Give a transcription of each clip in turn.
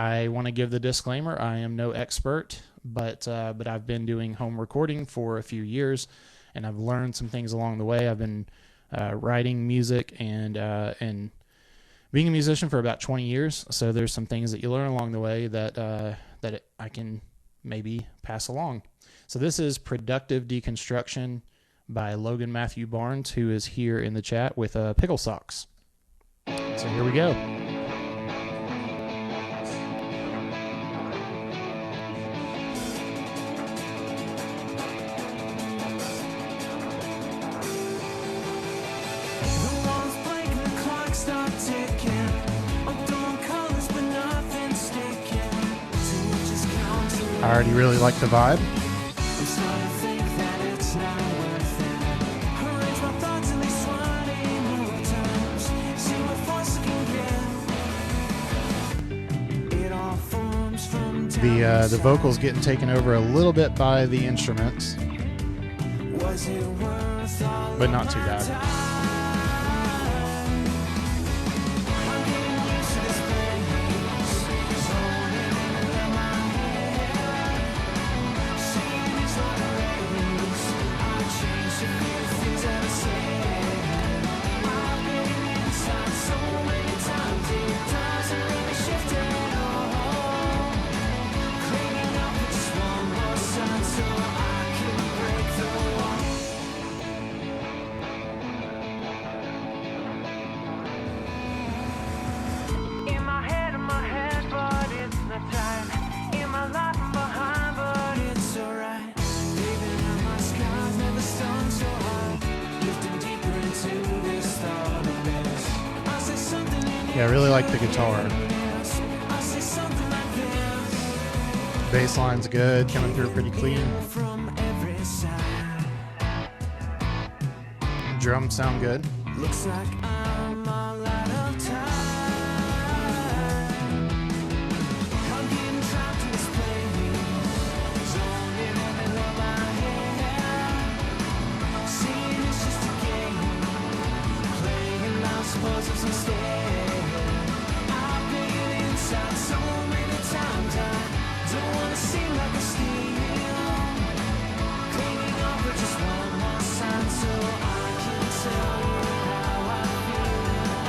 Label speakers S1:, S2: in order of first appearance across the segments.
S1: I want to give the disclaimer: I am no expert, but I've been doing home recording for a few years, and I've learned some things along the way. I've been writing music and being a musician for about 20 years. So there's some things that you learn along the way that I can maybe pass along. So this is Productive Deconstruction by Logan Matthew Barnes, who is here in the chat with Pickle Socks. So here we go. I already really like the vibe. The vocals getting taken over a little bit by the instruments, but not too bad. Yeah, I really like the guitar. Bass line's good, coming through pretty clean. Drums sound good. Looks like I'm all out of time. I'm getting trapped in this place. Zoning in and on my head. Seeing it's just a game. Playing lost puzzles instead. So many times I don't want to seem like a steal. Cleaning up for just one more sign so I can tell you how I feel.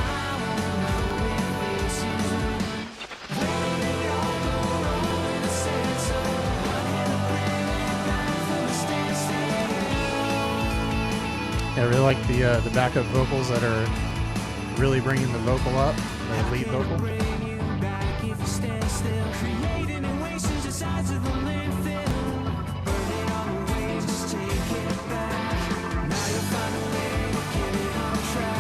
S1: I won't know if it's you. Letting it all go wrong in a sense, so I had to bring it back from a standstill. Yeah, I really like the backup vocals that are really bringing the vocal up, the lead vocal. Creating oasis sides of the landfill. Burning all the way, just take it back. Now you'll find a way to get it on track.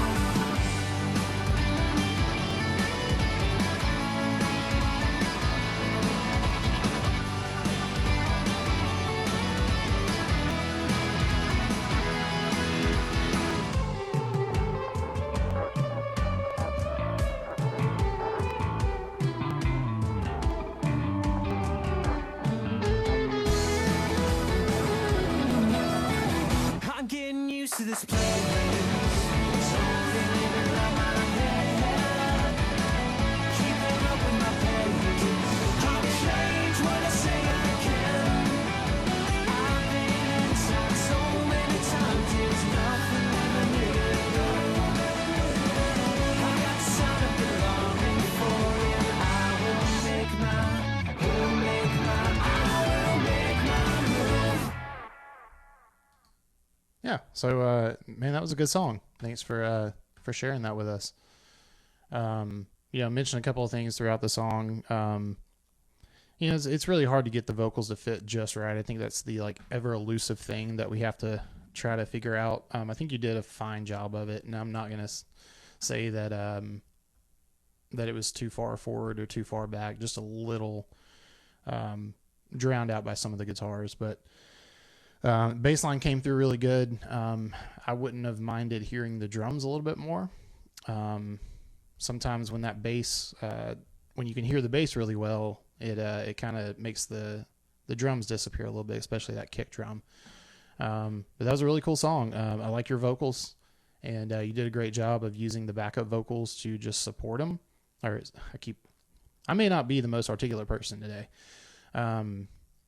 S1: To this place, keeping up with my pace. I'll change what I say I can. I've been inside so many times, there's nothing in the middle. I got the sound of belonging for it. I will make my move. Yeah, so man, that was a good song. Thanks for sharing that with us. Mentioned a couple of things throughout the song. It's really hard to get the vocals to fit just right. I think that's the ever elusive thing that we have to try to figure out. I think you did a fine job of it, and I'm not gonna say that that it was too far forward or too far back. Just a little drowned out by some of the guitars, but. Bass line came through really good. I wouldn't have minded hearing the drums a little bit more. Sometimes when that bass, when you can hear the bass really well, it kind of makes the drums disappear a little bit, especially that kick drum. But that was a really cool song. I like your vocals, and you did a great job of using the backup vocals to just support them. Or I keep I may not be the most articulate person today. I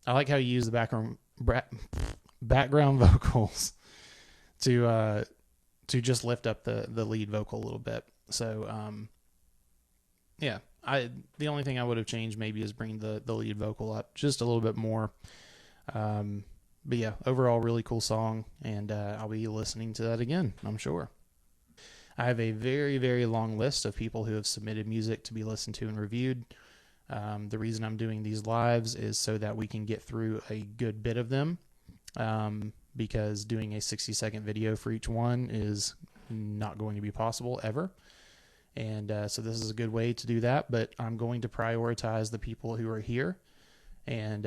S1: like how you use the background vocals to just lift up the lead vocal a little bit. So yeah, the only thing I would have changed maybe is bring the lead vocal up just a little bit more. But yeah, overall really cool song, and I'll be listening to that again, I'm sure. I have a very, very long list of people who have submitted music to be listened to and reviewed. The reason I'm doing these lives is so that we can get through a good bit of them, because doing a 60-second video for each one is not going to be possible ever. And so this is a good way to do that, but I'm going to prioritize the people who are here. And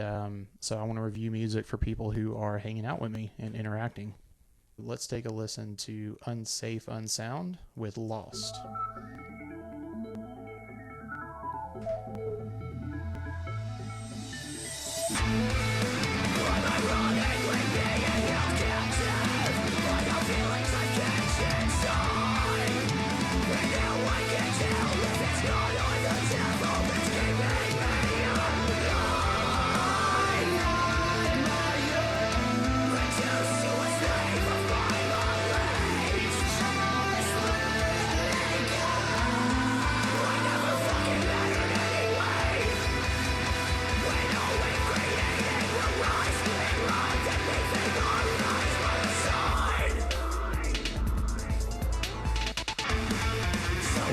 S1: so I want to review music for people who are hanging out with me and interacting. Let's take a listen to Unsafe, Unsound with Lost.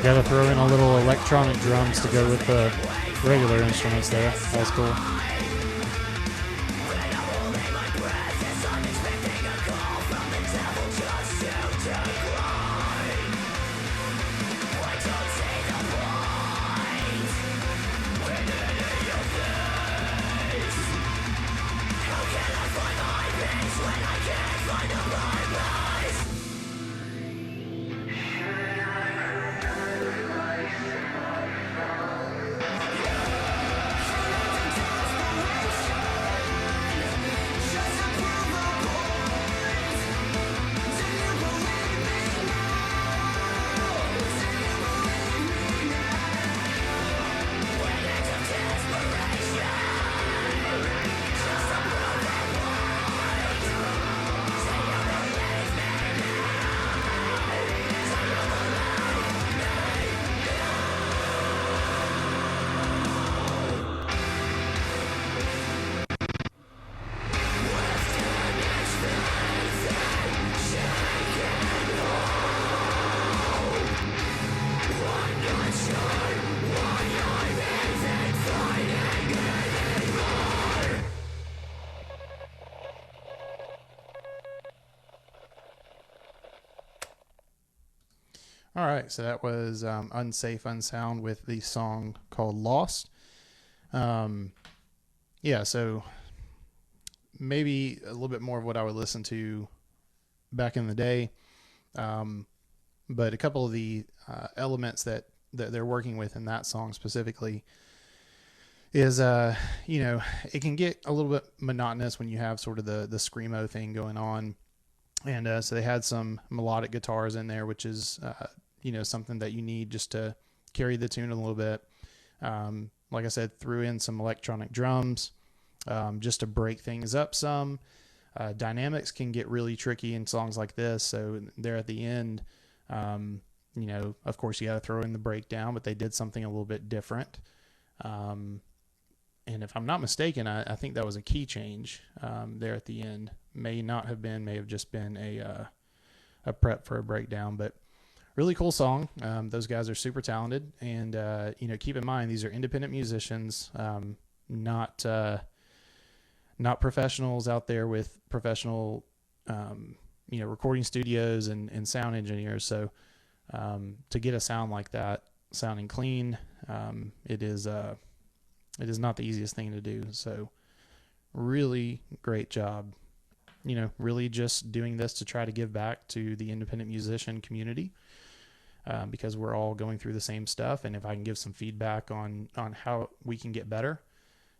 S1: Got to throw in a little electronic drums to go with the regular instruments there. That was cool. All right, so that was Unsafe, Unsound with the song called Lost. Yeah, so maybe a little bit more of what I would listen to back in the day. But a couple of the elements that they're working with in that song specifically is, it can get a little bit monotonous when you have sort of the screamo thing going on. And so they had some melodic guitars in there, which is, something that you need just to carry the tune a little bit. Like I said, threw in some electronic drums just to break things up some. Dynamics can get really tricky in songs like this. So there at the end, of course, you got to throw in the breakdown, but they did something a little bit different. And if I'm not mistaken, I think that was a key change there at the end. May have just been a prep for a breakdown, but really cool song. Those guys are super talented, and keep in mind these are independent musicians, not professionals out there with professional recording studios and sound engineers. So to get a sound like that, sounding clean, it is not the easiest thing to do. So really great job. Really just doing this to try to give back to the independent musician community, because we're all going through the same stuff. And if I can give some feedback on how we can get better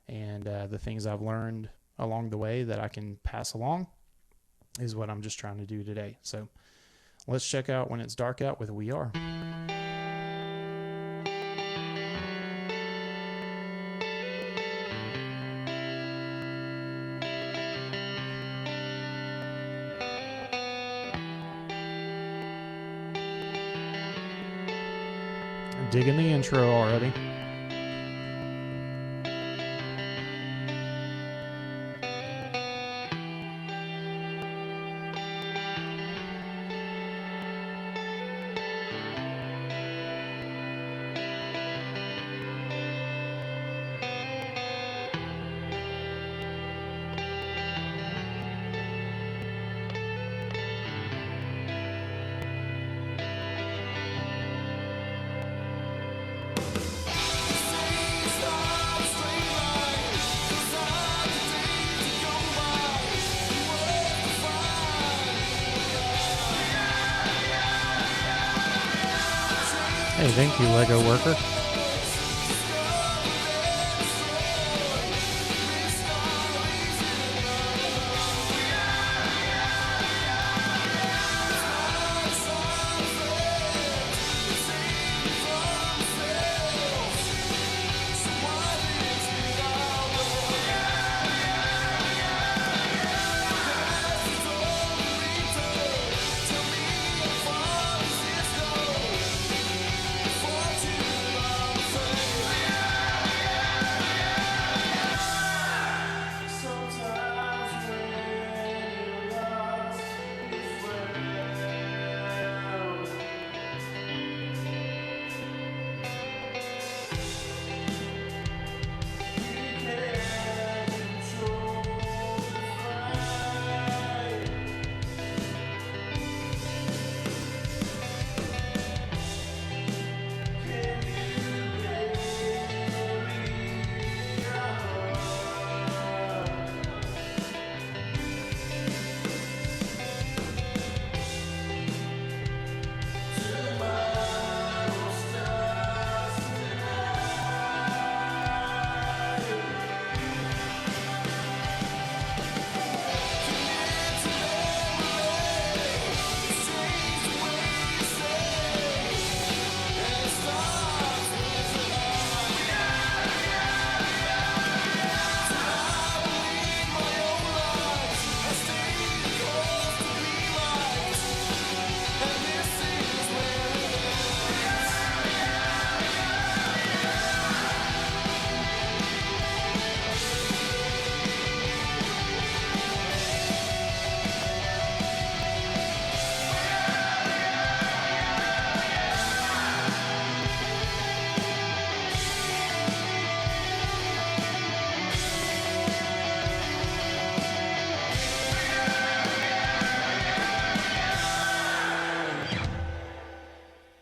S1: and the things I've learned along the way that I can pass along is what I'm just trying to do today. So let's check out When It's Dark Out with We Are. Digging the intro already. Hey, thank you, Lego worker.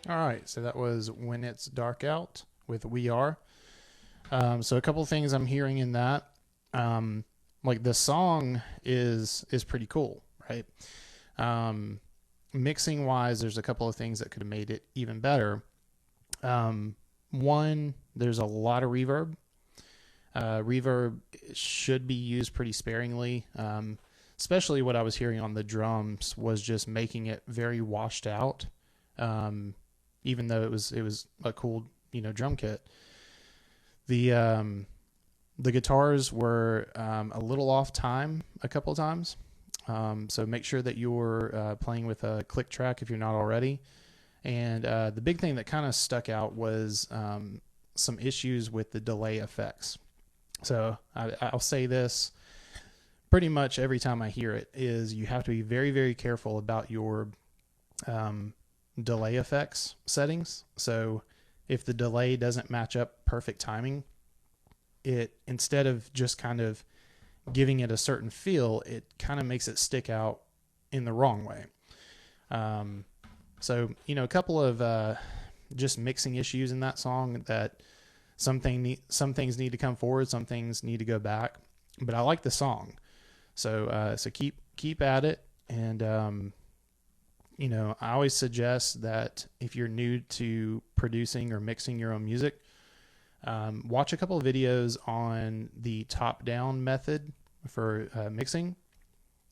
S1: All right, so that was When It's Dark Out with We Are. So a couple of things I'm hearing in that. Like the song is pretty cool, right? Mixing wise, there's a couple of things that could have made it even better. One, there's a lot of reverb. Reverb should be used pretty sparingly. Especially what I was hearing on the drums was just making it very washed out. Even though it was a cool, drum kit. The guitars were a little off time a couple of times. So make sure that you're playing with a click track if you're not already. And the big thing that kind of stuck out was some issues with the delay effects. So I'll say this pretty much every time I hear it, is you have to be very, very careful about your delay effects settings. So if the delay doesn't match up perfect timing, it, instead of just kind of giving it a certain feel, it kind of makes it stick out in the wrong way. So, a couple of just mixing issues in that song, that some things need to come forward, some things need to go back, but I like the song. So keep at it. And, I always suggest that if you're new to producing or mixing your own music, watch a couple of videos on the top-down method for mixing.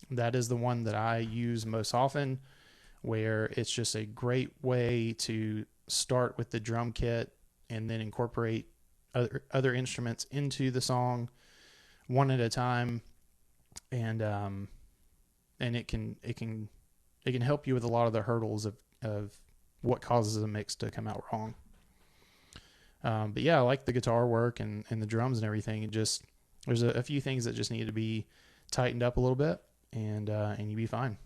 S1: That is the one that I use most often, where it's just a great way to start with the drum kit and then incorporate other instruments into the song one at a time, and it can help you with a lot of the hurdles of what causes a mix to come out wrong. But yeah, I like the guitar work and the drums and everything. There's a few things that just need to be tightened up a little bit, and you'll be fine.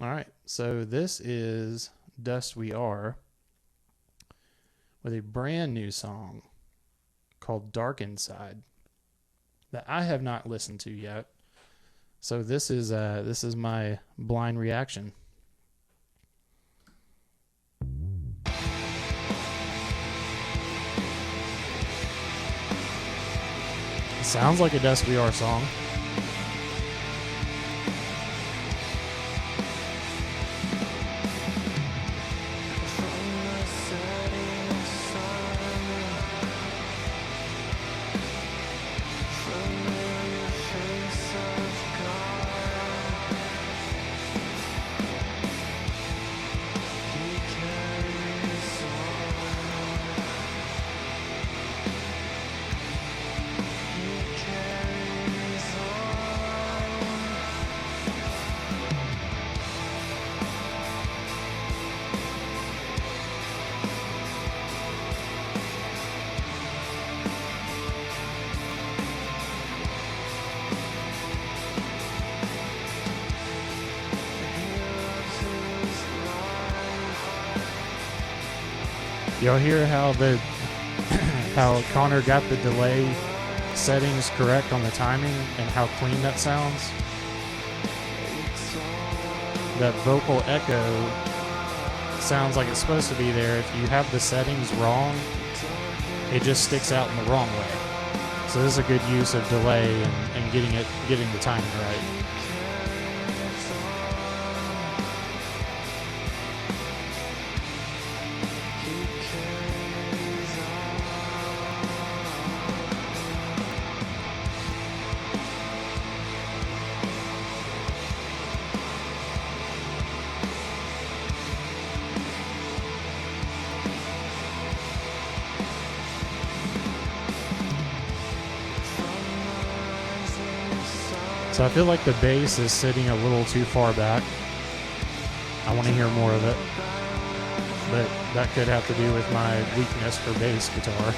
S1: All right, so this is Dust We Are with a brand new song called Dark Inside that I have not listened to yet. So this is my blind reaction. It sounds like a Dust We Are song. Y'all hear how how Connor got the delay settings correct on the timing and how clean that sounds? That vocal echo sounds like it's supposed to be there. If you have the settings wrong, it just sticks out in the wrong way. So this is a good use of delay and getting the timing right. So I feel like the bass is sitting a little too far back. I want to hear more of it. But that could have to do with my weakness for bass guitar.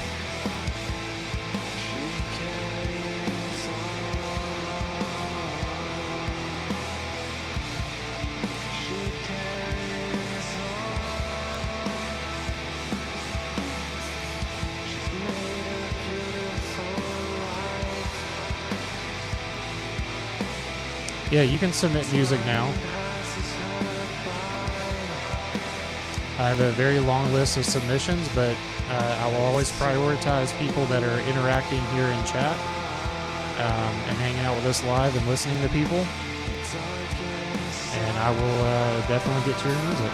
S1: Yeah, you can submit music now. I have a very long list of submissions, but I will always prioritize people that are interacting here in chat and hanging out with us live and listening to people. And I will definitely get to your music.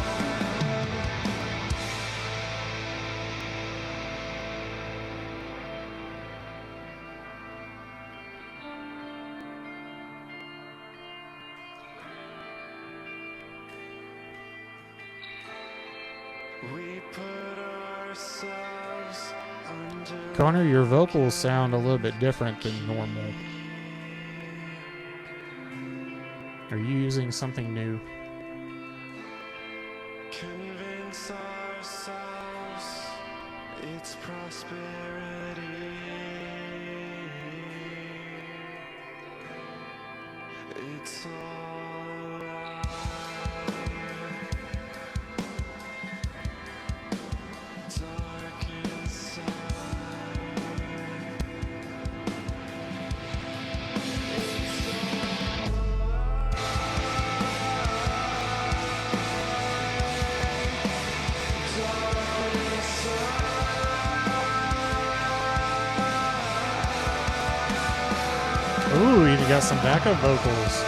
S1: Connor, your vocals sound a little bit different than normal. Are you using something new? Convince ourselves it's prosperity. It's all right. Dark inside. Ooh, you got some backup vocals.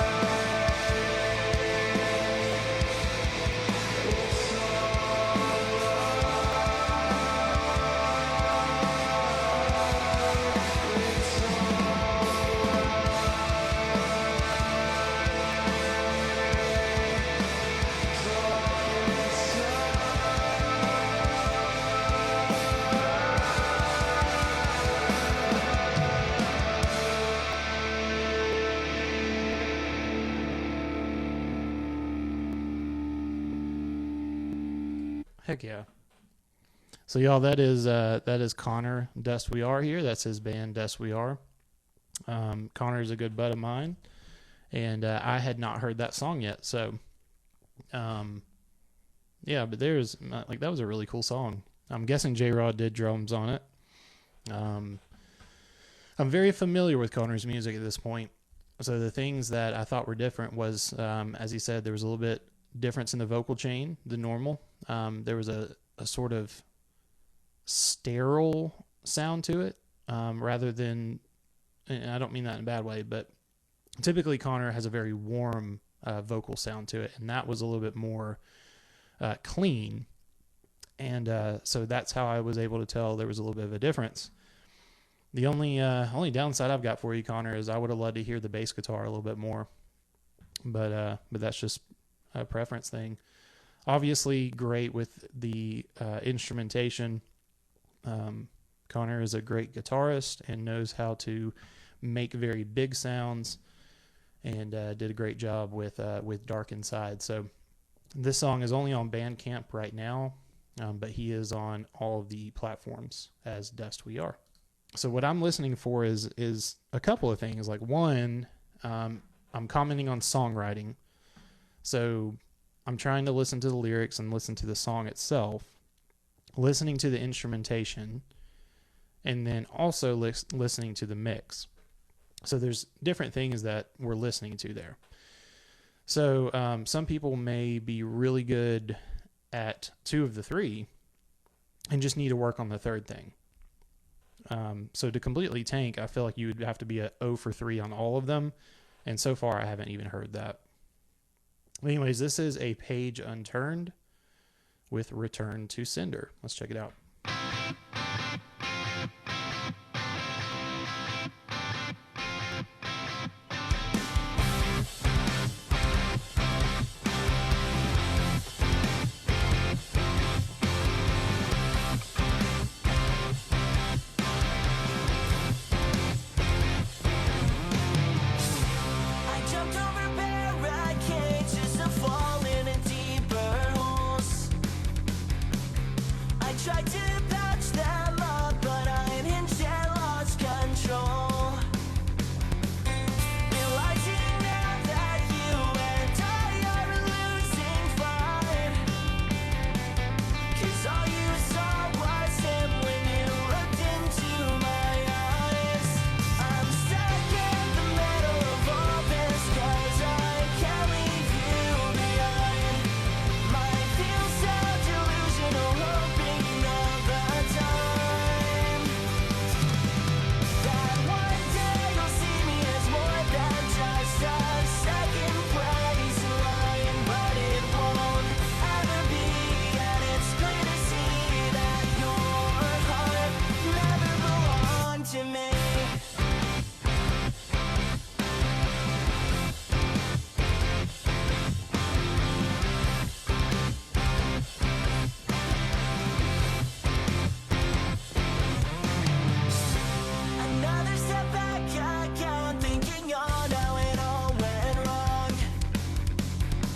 S1: Heck yeah. So y'all, that is Connor Dust We Are here. That's his band Dust We Are. Connor is a good bud of mine, and I had not heard that song yet. So, yeah, but there's like that was a really cool song. I'm guessing J-Rod did drums on it. I'm very familiar with Connor's music at this point. So the things that I thought were different was, as he said, there was a little bit difference in the vocal chain than normal. There was a sort of sterile sound to it, rather than, and I don't mean that in a bad way, but typically Connor has a very warm vocal sound to it, and that was a little bit more clean. And so that's how I was able to tell there was a little bit of a difference. The only downside I've got for you, Connor, is I would have loved to hear the bass guitar a little bit more, but that's just a preference thing. Obviously, great with the instrumentation. Connor is a great guitarist and knows how to make very big sounds, and did a great job with Dark Inside. So this song is only on Bandcamp right now, but he is on all of the platforms as Dust We Are. So what I'm listening for is a couple of things. Like one, I'm commenting on songwriting. So I'm trying to listen to the lyrics and listen to the song itself, listening to the instrumentation, and then also listening to the mix. So there's different things that we're listening to there. So some people may be really good at two of the three and just need to work on the third thing. So to completely tank, I feel like you would have to be a 0 for 3 on all of them. And so far, I haven't even heard that. Anyways, this is a Page Unturned with Return to Sender. Let's check it out.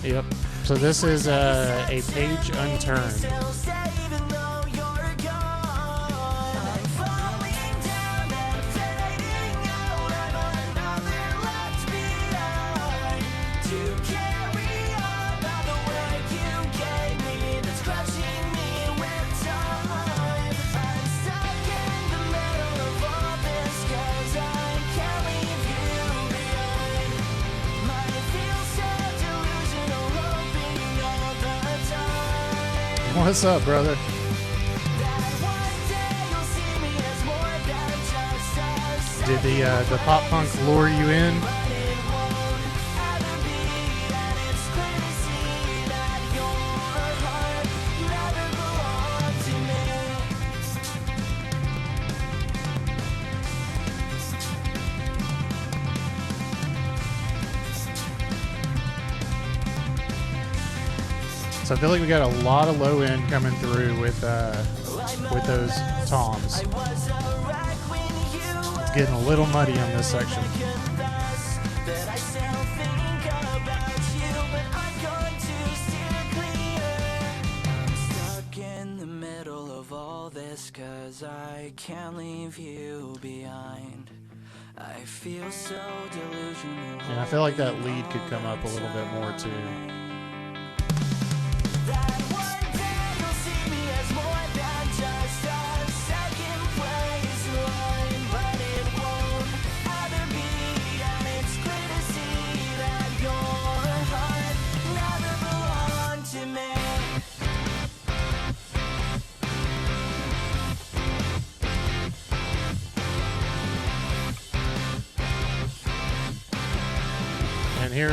S1: Yep. So this is a Page Unturned. What's up, brother? Did the pop punk lure you in? So I feel like we got a lot of low end coming through with those toms. It's getting a little muddy on this section.
S2: can't leave you behind. I feel so delusional.
S1: And I feel like that lead could come up a little bit more too.
S2: That one day you'll see me as more than just a second place line, but it won't ever be, and it's clear to see that your heart never belonged to me.
S1: And here,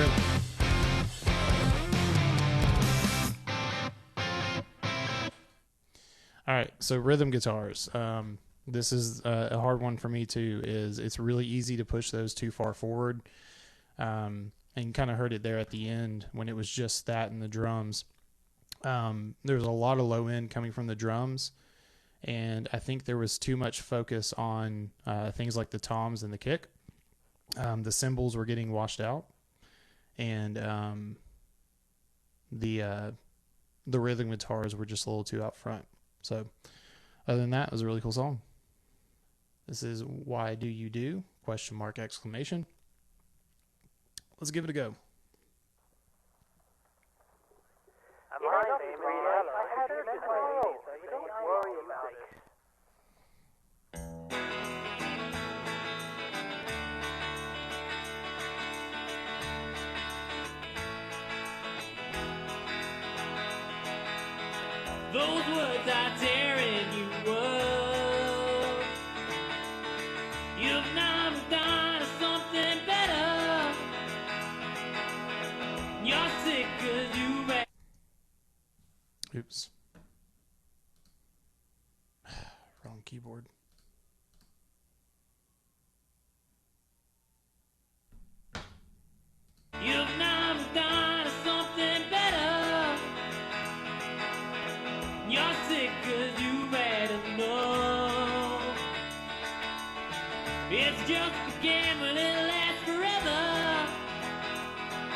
S1: all right, so rhythm guitars. This is a hard one for me too. Is it's really easy to push those too far forward, and you kind of heard it there at the end when it was just that and the drums. There's a lot of low end coming from the drums, and I think there was too much focus on things like the toms and the kick. The cymbals were getting washed out, and the rhythm guitars were just a little too out front. So other than that, it was a really cool song. This is Why Do You Do? ? Exclamation. Let's give it a go.
S3: Those words are tearing you up. You've now moved on to something better. You're sick 'cause you read.
S1: Oops. Wrong keyboard.
S3: You've now moved on to something better. You're sick 'cause you read enough. It's just a game and it lasts forever.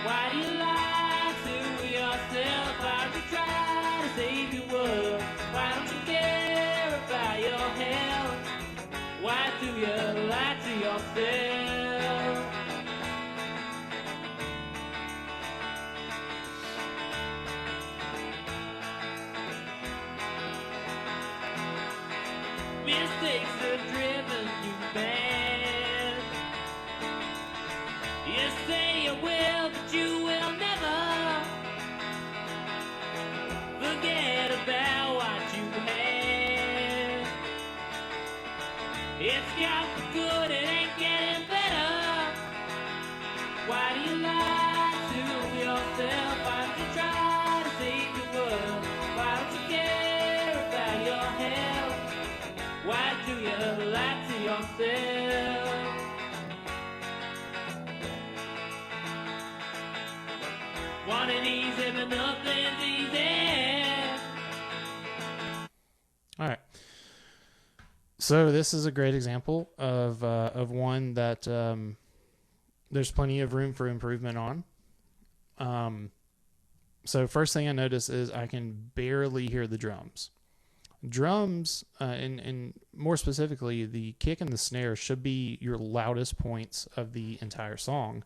S3: Why do you lie to yourself? Why do you try to save your world? Why don't you care about your health? Why do you lie to yourself? Mistakes have driven you mad. You say you will, but you will never forget about what you had. It's got the good, it ain't getting better. Why do you lie to yourself? Why don't you try to save the world? Why don't you care about your health? Why do you lie to yourself? Wanting easy, but nothing's easy.
S1: All right. So this is a great example of one that there's plenty of room for improvement on. So first thing I notice is I can barely hear the drums. Drums, and more specifically, the kick and the snare should be your loudest points of the entire song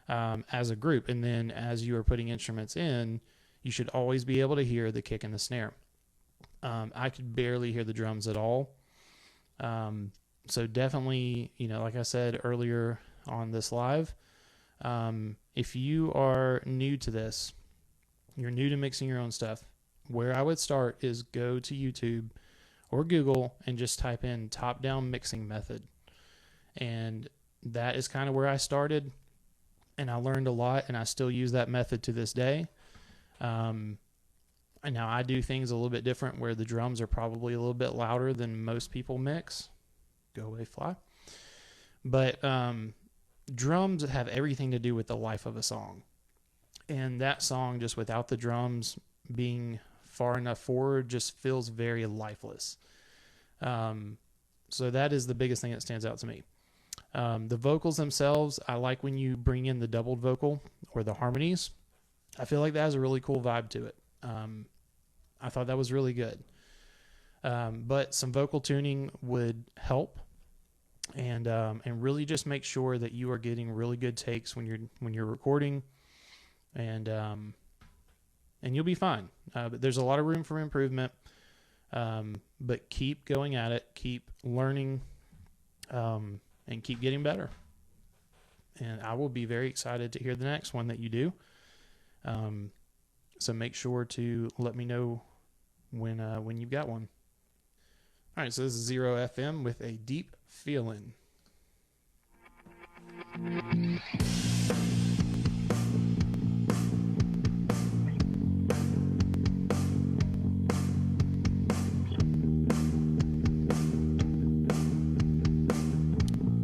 S1: as a group. And then as you are putting instruments in, you should always be able to hear the kick and the snare. I could barely hear the drums at all. So definitely, like I said earlier on this live, if you are new to this, you're new to mixing your own stuff, where I would start is go to YouTube or Google and just type in top-down mixing method. And that is kind of where I started, and I learned a lot, and I still use that method to this day. And now I do things a little bit different where the drums are probably a little bit louder than most people mix. Go away, fly. But drums have everything to do with the life of a song. And that song, just without the drums being far enough forward, just feels very lifeless. So that is the biggest thing that stands out to me. The vocals themselves, I like when you bring in the doubled vocal or the harmonies. I feel like that has a really cool vibe to it. I thought that was really good. But some vocal tuning would help, and really just make sure that you are getting really good takes when you're recording, and you'll be fine. But there's a lot of room for improvement. But keep going at it, keep learning, and keep getting better. And I will be very excited to hear the next one that you do. So make sure to let me know when you've got one. All right, so this is Zero FM with a Deep Feelin'.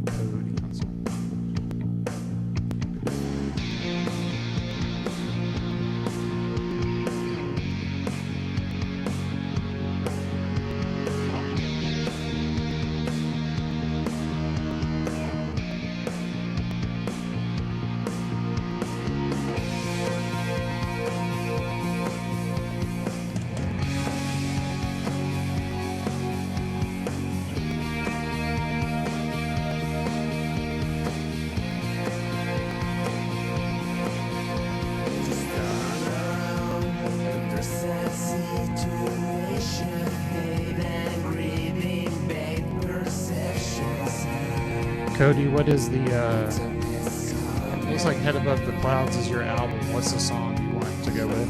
S1: Cody, Huntsman. Cody, what is the looks like Head Above the Clouds is your album. What's the song you want to go with?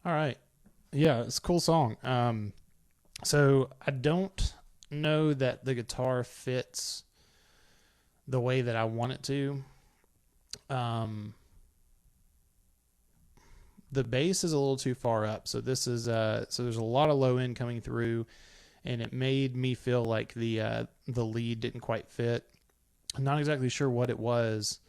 S1: All right. Yeah, it's a cool song. So I don't know that the guitar fits the way that I want it to. The bass is a little too far up. So this is so there's a lot of low end coming through, and it made me feel like the lead didn't quite fit. I'm not exactly sure what it was.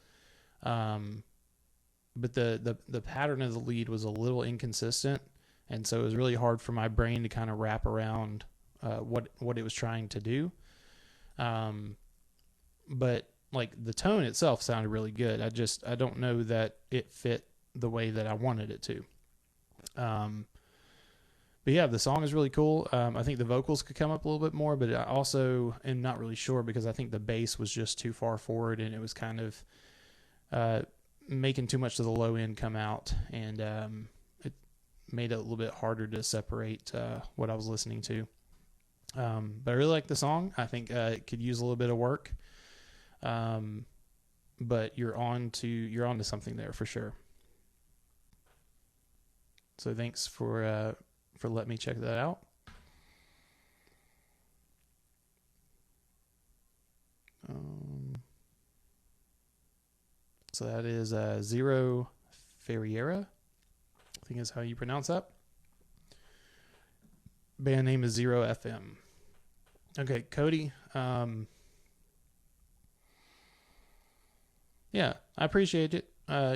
S1: But the pattern of the lead was a little inconsistent, and so it was really hard for my brain to kind of wrap around what it was trying to do. But like the tone itself sounded really good. I don't know that it fit the way that I wanted it to. But yeah, the song is really cool. I think the vocals could come up a little bit more, but I also am not really sure because I think the bass was just too far forward and it was kind of making too much of the low end come out, and it made it a little bit harder to separate what I was listening to. But I really like the song. I think it could use a little bit of work. But you're on to something there for sure. So thanks for letting me check that out. So that is Zero Ferreira, I think is how you pronounce that. Band name is Zero FM. Okay, Cody. Yeah, I appreciate it.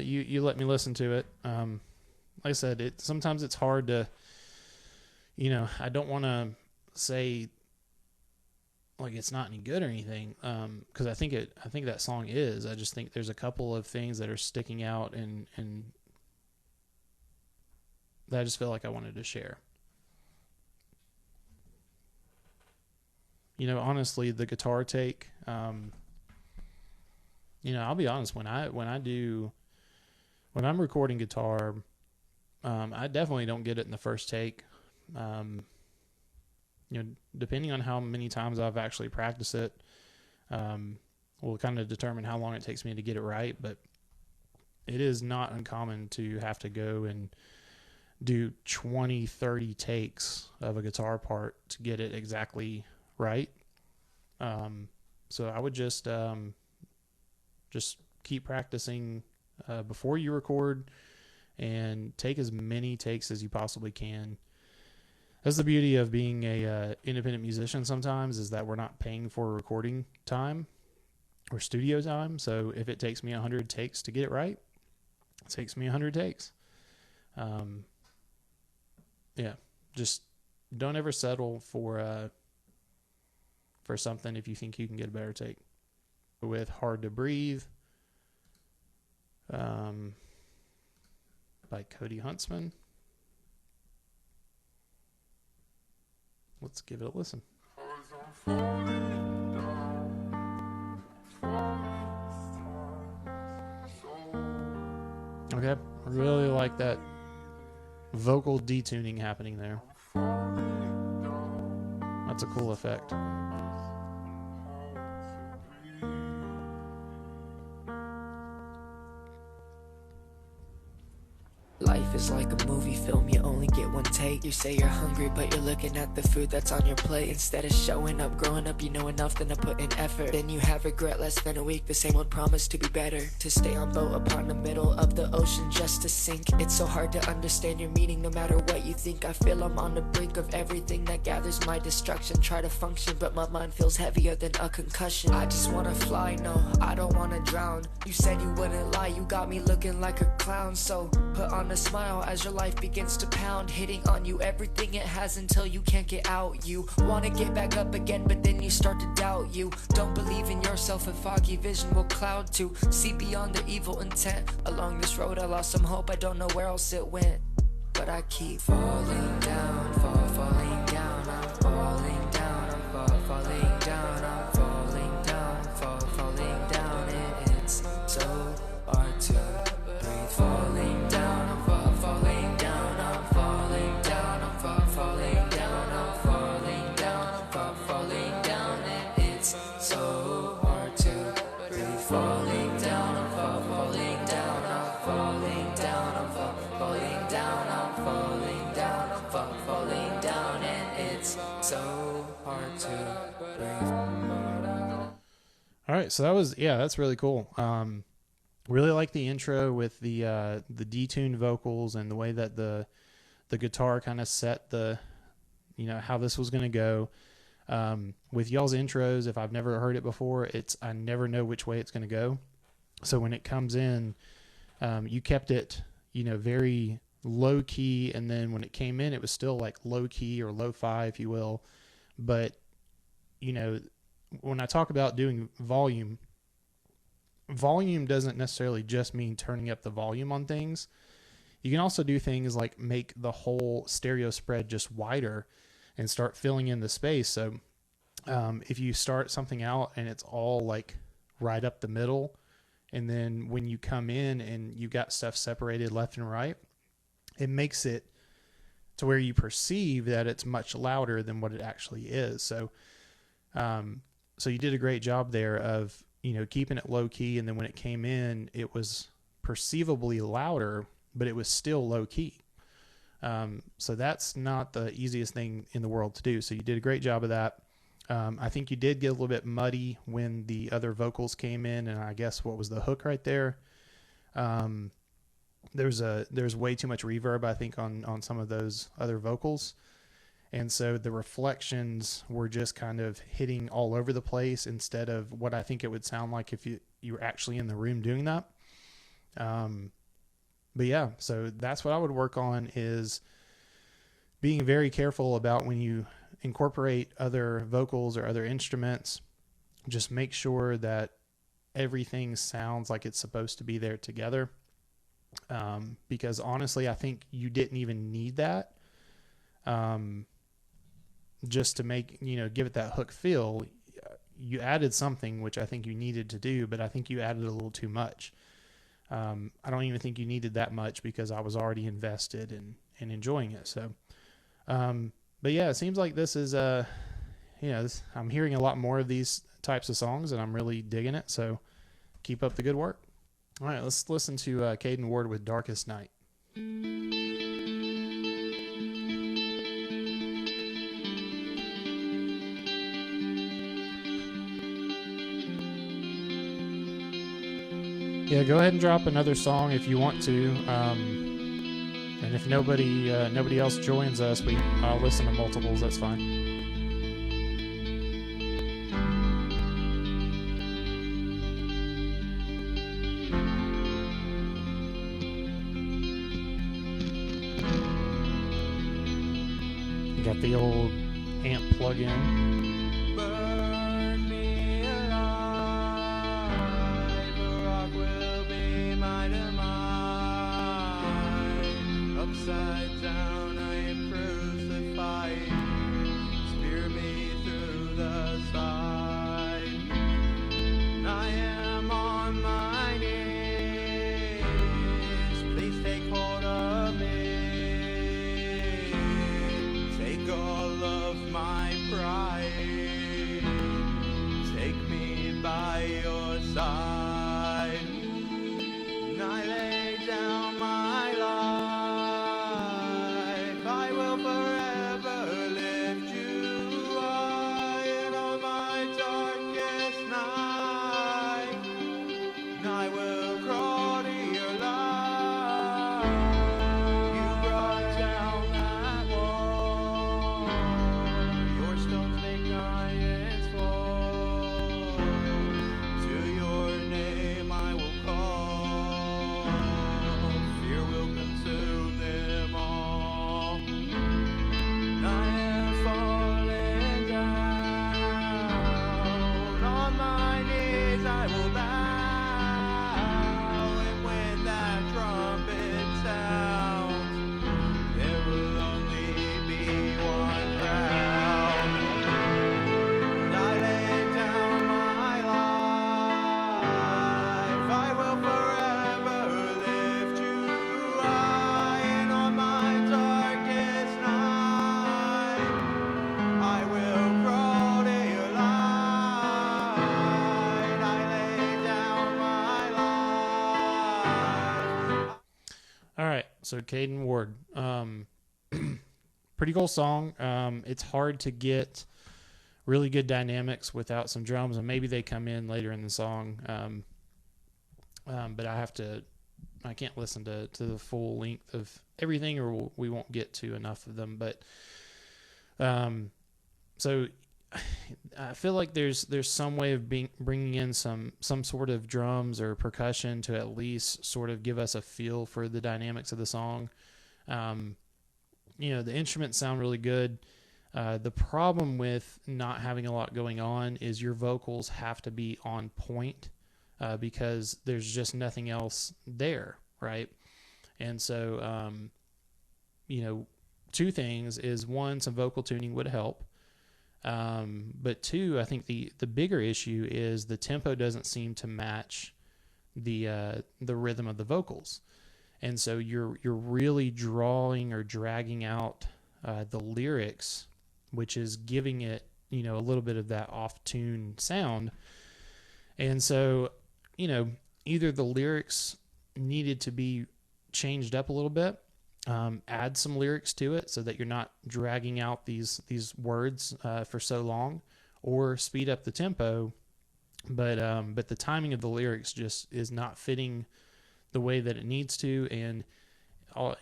S1: You let me listen to it. Like I said, sometimes it's hard to, I don't want to say like it's not any good or anything, because I think that song is. I just think there's a couple of things that are sticking out and that I just feel like I wanted to share. Honestly, the guitar take, I'll be honest, when I'm recording guitar, I definitely don't get it in the first take. Depending on how many times I've actually practiced it, will kind of determine how long it takes me to get it right. But it is not uncommon to have to go and do 20, 30 takes of a guitar part to get it exactly right. So I would just keep practicing before you record and take as many takes as you possibly can. That's the beauty of being a independent musician sometimes, is that we're not paying for recording time or studio time. So if it takes me 100 takes to get it right, it takes me 100 takes. Yeah, just don't ever settle for something if you think you can get a better take. With Hard to Breathe, by Cody Huntsman. Let's give it a listen. Okay, I really like that vocal detuning happening there. That's a cool effect.
S4: Life is like a movie film, you only get one take. You say you're hungry, but you're looking at the food that's on your plate. Instead of showing up, growing up, you know enough then to put in effort. Then you have regret less than a week, the same old promise to be better. To stay on boat upon the middle of the ocean just to sink. It's so hard to understand your meaning no matter what you think. I feel I'm on the brink of everything that gathers my destruction. Try to function, but my mind feels heavier than a concussion. I just wanna fly, no, I don't wanna drown. You said you wouldn't lie, you got me looking like a clown. So put on a smile as your life begins to pound, hitting on you everything it has until you can't get out. You wanna get back up again, but then you start to doubt. You don't believe in yourself, and foggy vision will cloud to see beyond the evil intent. Along this road I lost some hope, I don't know where else it went, but I keep falling down, falling down, I'm falling down, I'm falling down, I'm falling down, falling down, and it's so hard to breathe. Falling down, I'm falling down, I'm falling down, I'm falling down, I'm falling down, I'm falling down, and it's so hard to breathe. Falling down, I'm falling down, I'm falling down, I'm falling down, I'm falling down, I'm falling down, and it's so hard to breathe.
S1: All right, so that's really cool. Really like the intro with the detuned vocals and the way that the guitar kind of set the, how this was going to go. With y'all's intros, if I've never heard it before, I never know which way it's going to go. So when it comes in, you kept it, very low key, and then when it came in, it was still like low key or lo-fi, if you will. But when I talk about doing volume doesn't necessarily just mean turning up the volume on things. You can also do things like make the whole stereo spread just wider and start filling in the space. So if you start something out and it's all like right up the middle, and then when you come in and you got stuff separated left and right, it makes it to where you perceive that it's much louder than what it actually is. So you did a great job there of keeping it low key, and then when it came in, it was perceivably louder, but it was still low key. So that's not the easiest thing in the world to do. So you did a great job of that. I think you did get a little bit muddy when the other vocals came in, and I guess what was the hook right there. There's way too much reverb, I think, on some of those other vocals. And so the reflections were just kind of hitting all over the place instead of what I think it would sound like if you were actually in the room doing that. But yeah, so that's what I would work on, is being very careful about when you incorporate other vocals or other instruments. Just make sure that everything sounds like it's supposed to be there together. Because honestly, I think you didn't even need that. Just to make, give it that hook feel. You added something, which I think you needed to do, but I think you added a little too much. I don't even think you needed that much because I was already invested in enjoying it. So, but yeah, it seems like this is, I'm hearing a lot more of these types of songs, and I'm really digging it. So keep up the good work. All right, let's listen to Kadin Ward with Darkest Night. Yeah, go ahead and drop another song if you want to. And if nobody else joins us, I'll listen to multiples. That's fine. Got the old amp plug-in.
S2: Burn me alive, a rock will be my demise. Upside down I am crucified, spear me through the side. I am on my knees, please take hold of me. Take all of my pride, take me by your side, and I lay down my life. I will forever lift you high, and on my darkest night, and I will crawl to your light. You brought down that wall, your stones make giants fall. To your name I will call, fear will consume them all. And I am falling down, on my knees I will bow, and when that trumpet sounds, there will only be one crown. And I lay down my life, I will forever lift you high, and on my darkest night, I will crawl to your light. I lay down my life.
S1: All right, so Kadin Ward. Pretty cool song. It's hard to get really good dynamics without some drums, and maybe they come in later in the song. But I can't listen to the full length of everything, or we won't get to enough of them. But so I feel like there's some way of bringing in some sort of drums or percussion to at least sort of give us a feel for the dynamics of the song. The instruments sound really good. The problem with not having a lot going on is your vocals have to be on point, because there's just nothing else there, right? And so, two things is, one, some vocal tuning would help. But two, I think the bigger issue is the tempo doesn't seem to match the rhythm of the vocals. And so you're really drawing or dragging out the lyrics, which is giving it, a little bit of that off-tune sound. And so, either the lyrics needed to be changed up a little bit, add some lyrics to it so that you're not dragging out these words for so long, or speed up the tempo, but the timing of the lyrics just is not fitting the way that it needs to, and all,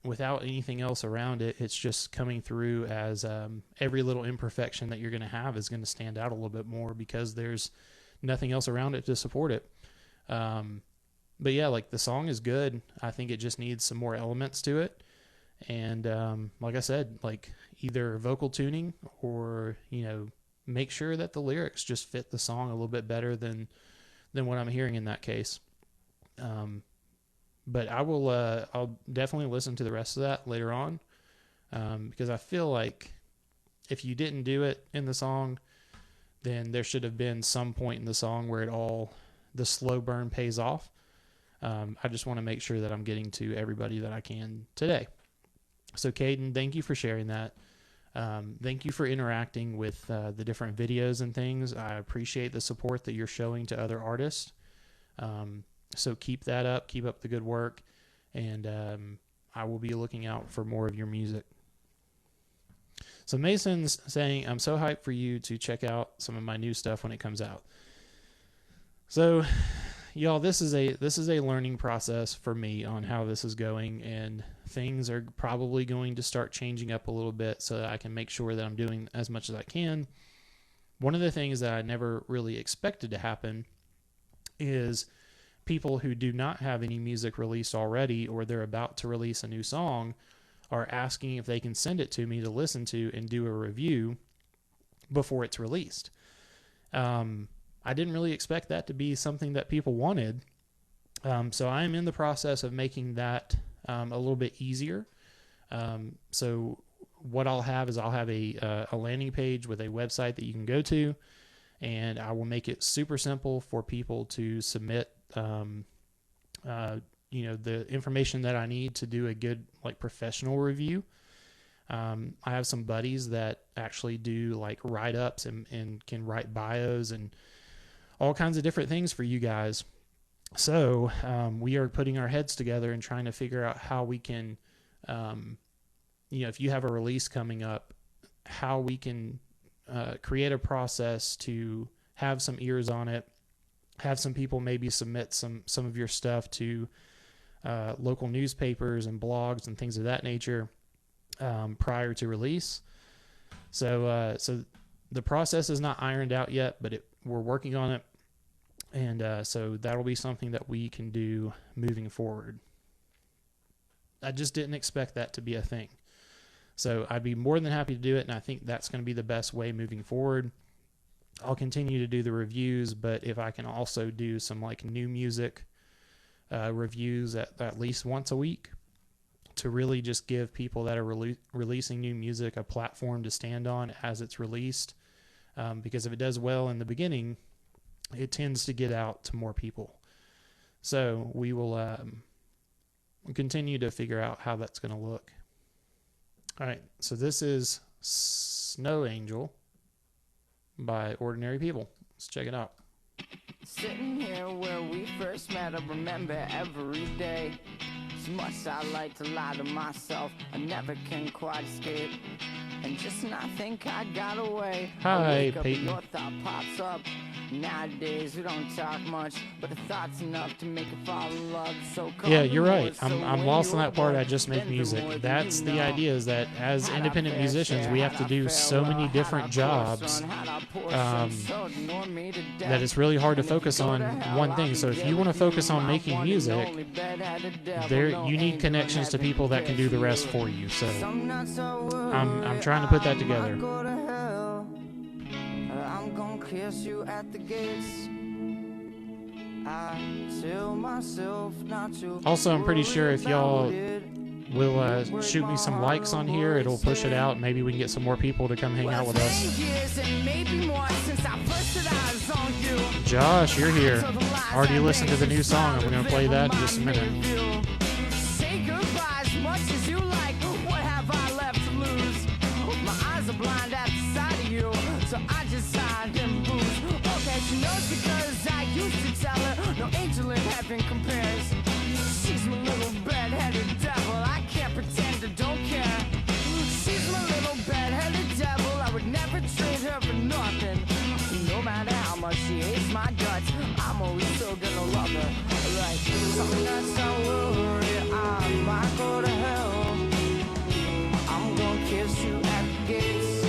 S1: without anything else around it, it's just coming through as every little imperfection that you're going to have is going to stand out a little bit more because there's nothing else around it to support it. But yeah, like, the song is good. I think it just needs some more elements to it. And like I said, like, either vocal tuning or, make sure that the lyrics just fit the song a little bit better than what I'm hearing in that case. But I'll definitely listen to the rest of that later on, because I feel like if you didn't do it in the song, then there should have been some point in the song where the slow burn pays off. I just want to make sure that I'm getting to everybody that I can today. So Kadin, thank you for sharing that. Thank you for interacting with the different videos and things. I appreciate the support that you're showing to other artists. So keep that up. Keep up the good work. And I will be looking out for more of your music. So Mason's saying, I'm so hyped for you to check out some of my new stuff when it comes out. So, y'all, this is a learning process for me on how this is going, and things are probably going to start changing up a little bit so that I can make sure that I'm doing as much as I can. One of the things that I never really expected to happen is people who do not have any music released already, or they're about to release a new song, are asking if they can send it to me to listen to and do a review before it's released. I didn't really expect that to be something that people wanted. So I am in the process of making that a little bit easier. So what I'll have is a landing page with a website that you can go to, and I will make it super simple for people to submit the information that I need to do a good, like, professional review. I have some buddies that actually do, like, write-ups and can write bios and all kinds of different things for you guys. So we are putting our heads together and trying to figure out how we can, if you have a release coming up, how we can create a process to have some ears on it, have some people maybe submit some of your stuff to local newspapers and blogs and things of that nature prior to release. So the process is not ironed out yet, but we're working on it. And so that'll be something that we can do moving forward. I just didn't expect that to be a thing. So I'd be more than happy to do it, and I think that's going to be the best way moving forward. I'll continue to do the reviews, but if I can also do some, like, new music reviews at least once a week to really just give people that are releasing new music a platform to stand on as it's released. Because if it does well in the beginning, it tends to get out to more people. So we will continue to figure out how that's going to look. All right, so this is Snow Angel by Ordinary People. Let's check it out.
S2: Sitting here where we first met, I remember every day. As much as I like to lie to myself, I never can quite escape. And just when I think I got away,
S1: Hi,
S2: I wake up
S1: Peyton.
S2: and your thought pops up. Nowadays we don't talk much, but the thought's enough to make it fall in love. So
S1: Yeah, you're right. I'm lost on that part. I just make music. That's the idea, is that as independent musicians, we have to do so many different jobs that it's really hard to focus on one thing. So if you want to focus on making music, you need connections to people that can do the rest for you. So I'm trying to put that together.
S2: I'm gonna kiss you at the gates. I tell myself not to.
S1: Also, I'm pretty sure if y'all will shoot me some likes on here, it'll push it out. Maybe we can get some more people to come hang out with us. Josh, you're here. Already listened to the new song, and we're going to play that in just a minute.
S2: Say goodbye as much as you like. What have I left to lose? My eyes are blind at the sight of you, so I just signed and booze. Okay, she knows because I used to tell her no angel in heaven compares. She's my little bed-headed devil. I can't pretend I don't care. She's my little bed-headed devil. I would never trade her for know we're still gonna love her. Like, some nights I worry I might go to hell. I'm gonna kiss you at the gates.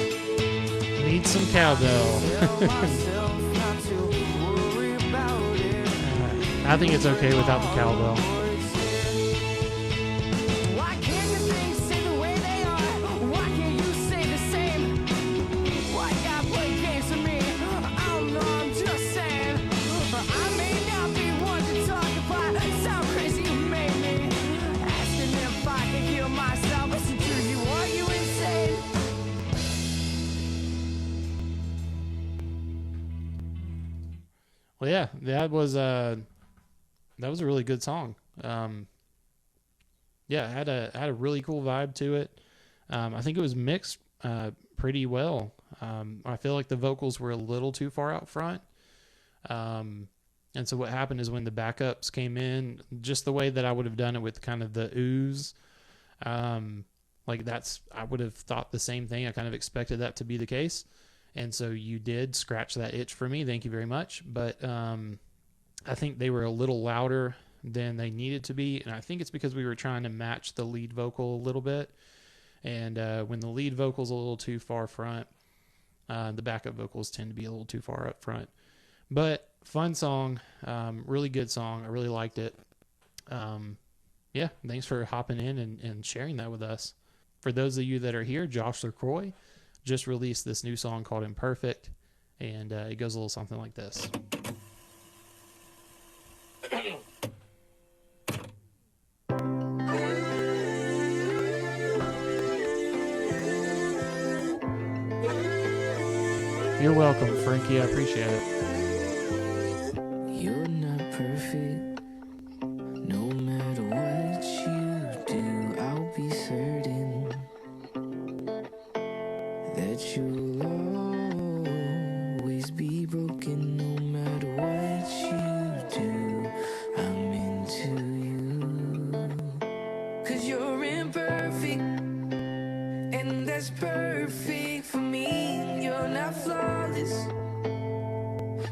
S1: Need some cowbell.
S2: Tell myself not to worry about it.
S1: I think it's okay without the cowbell.
S2: Why can't the things stay the way they are? Why can't you say the same? Why you gotta play games with me? I don't know, I'm just saying. I may not be one to talk if I sound crazy, you made me. Asking if I can heal myself. Listen to you, are you insane?
S1: Well, yeah, that was a really good song. Yeah, it had a really cool vibe to it. I think it was mixed pretty well. I feel like the vocals were a little too far out front. And so what happened is when the backups came in, just the way that I would have done it with kind of the ooze, like I would have thought the same thing. I kind of expected that to be the case. And so you did scratch that itch for me. Thank you very much. But I think they were a little louder than they needed to be. And I think it's because we were trying to match the lead vocal a little bit. And when the lead vocal's a little too far front, the backup vocals tend to be a little too far up front. But fun song, really good song. I really liked it. Yeah, thanks for hopping in and sharing that with us. For those of you that are here, Josh Lecroy just released this new song called Imperfect, and it goes a little something like this. You're welcome, Frankie. I appreciate it.
S4: You're not perfect. No matter what you do, I'll be certain that you'll always be broken. No matter what you do, I'm into you. 'Cause you're imperfect, and that's perfect for me. You're not flawless,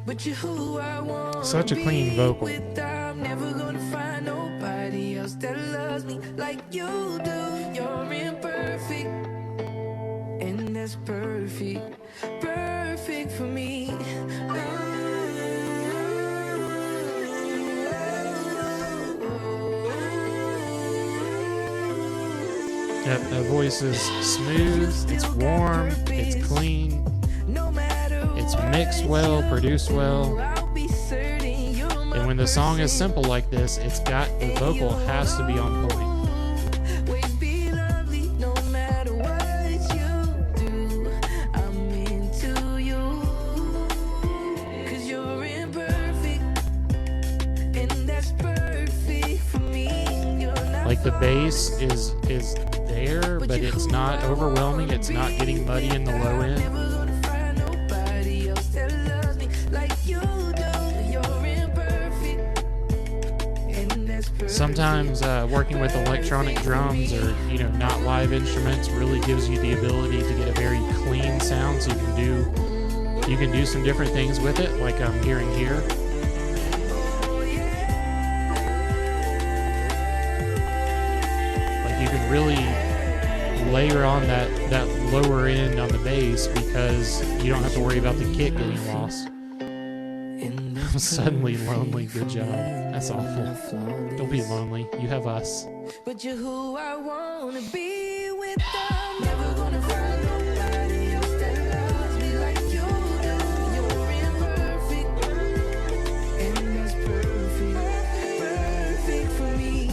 S4: but you're who I want.
S1: Such a clean vocal.
S4: I'm never gonna find nobody else that loves me like you do. You're imperfect, and that's perfect, perfect for me.
S1: That voice is smooth, it's warm, it's clean, it's mixed well, produced well. And when the song is simple like this, the vocal has to be on point. Like the bass is there, but it's not overwhelming. It's not getting muddy in the low end. Sometimes working with electronic drums or not live instruments really gives you the ability to get a very clean sound, so you can do some different things with it, like I'm hearing here. Like you can really layer on that lower end on the bass because you don't have to worry about the kick getting lost. I'm suddenly lonely. Good job. That's awful. Don't be lonely. You have us.
S4: But you're who I wanna be with. I'm never gonna find nobody else that loves me like you do. You're imperfect, and that's perfect, perfect for me.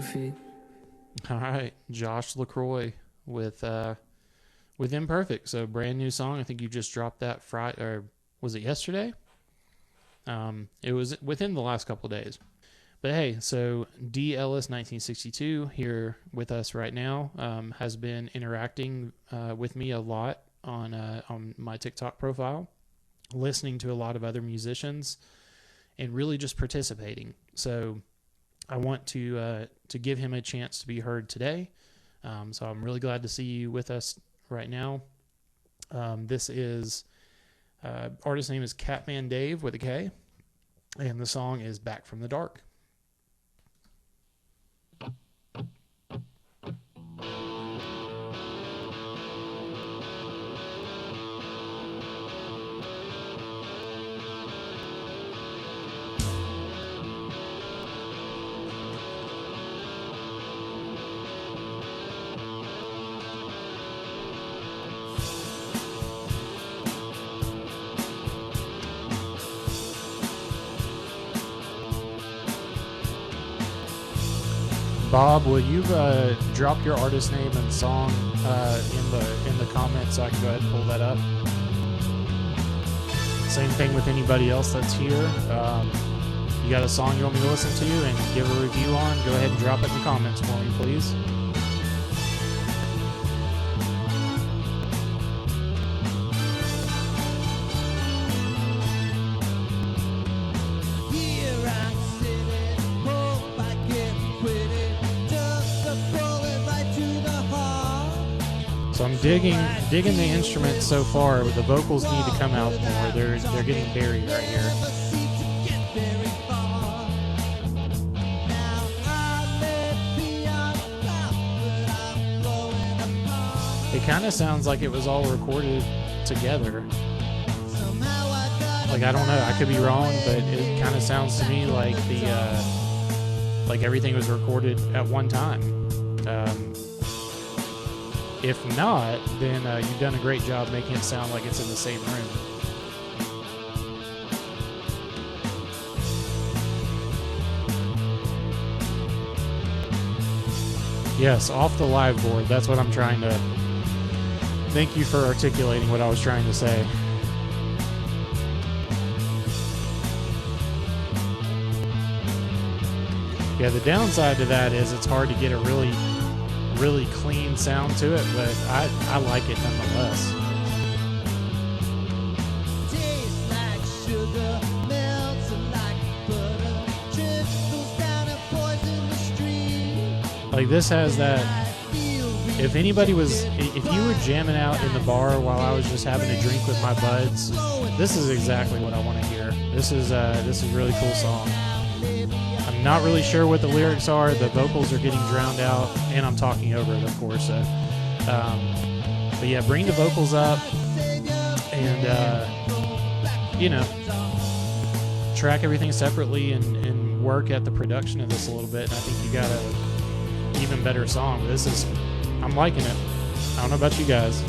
S4: Perfect.
S1: All right, Josh Lecroy with Imperfect. So brand new song. I think you just dropped that Friday, or was it yesterday? It was within the last couple of days. But hey, so D. Ellis 1962 here with us right now has been interacting with me a lot on my TikTok profile, listening to a lot of other musicians, and really just participating. So I want to give him a chance to be heard today. So I'm really glad to see you with us right now. This is artist name is Katman Dave with a K, and the song is Back from the Dark. Bob, will you drop your artist name and song in the comments so I can go ahead and pull that up? Same thing with anybody else that's here. You got a song you want me to listen to and give a review on? Go ahead and drop it in the comments for me, please. So I'm digging the instruments so far, but the vocals need to come out more. They're getting buried right here. It kind of sounds like it was all recorded together. Like, I don't know, I could be wrong, but it kind of sounds to me like like everything was recorded at one time. If not, then you've done a great job making it sound like it's in the same room. Yes, off the live board. That's what I'm trying to... Thank you for articulating what I was trying to say. Yeah, the downside to that is it's hard to get a really clean sound to it, but I like it nonetheless. Like, this has that, if you were jamming out in the bar while I was just having a drink with my buds, this is exactly what I want to hear. This is a really cool song. I'm not really sure what the lyrics are. The vocals are getting drowned out, and I'm talking over it, of course. But yeah, bring the vocals up, and track everything separately and work at the production of this a little bit. And I think you got a even better song. I'm liking it. I don't know about you guys.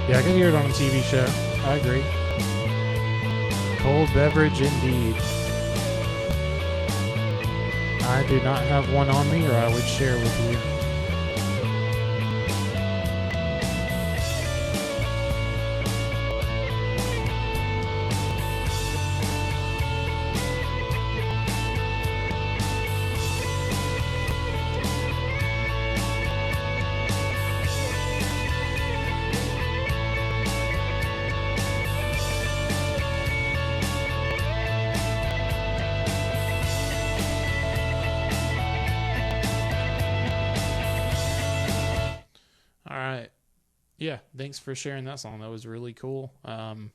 S1: Yeah, I can hear it on a TV show. I agree. Cold beverage indeed. I do not have one on me, or I would share with you. Yeah, thanks for sharing that song. That was really cool. I'd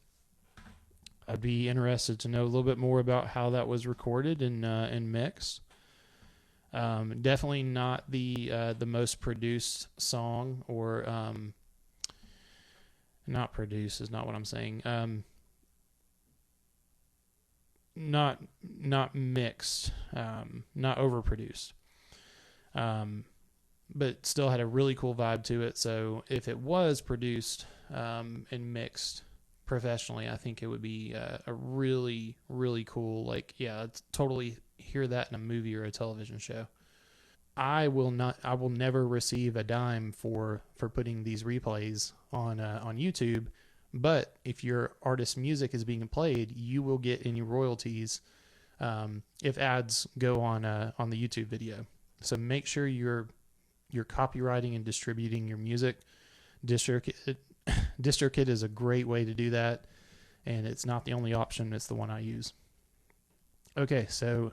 S1: be interested to know a little bit more about how that was recorded and mixed. Definitely not the most produced song, or not produce is not what I'm saying. Not mixed, not overproduced. But still had a really cool vibe to it. So if it was produced and mixed professionally, I think it would be a really, really cool, like, yeah, I'd totally hear that in a movie or a television show. I will never receive a dime for putting these replays on YouTube. But if your artist's music is being played, you will get any royalties if ads go on the YouTube video. So make sure you're copywriting and distributing your music. DistroKid is a great way to do that, and it's not the only option. It's the one I use. Okay, so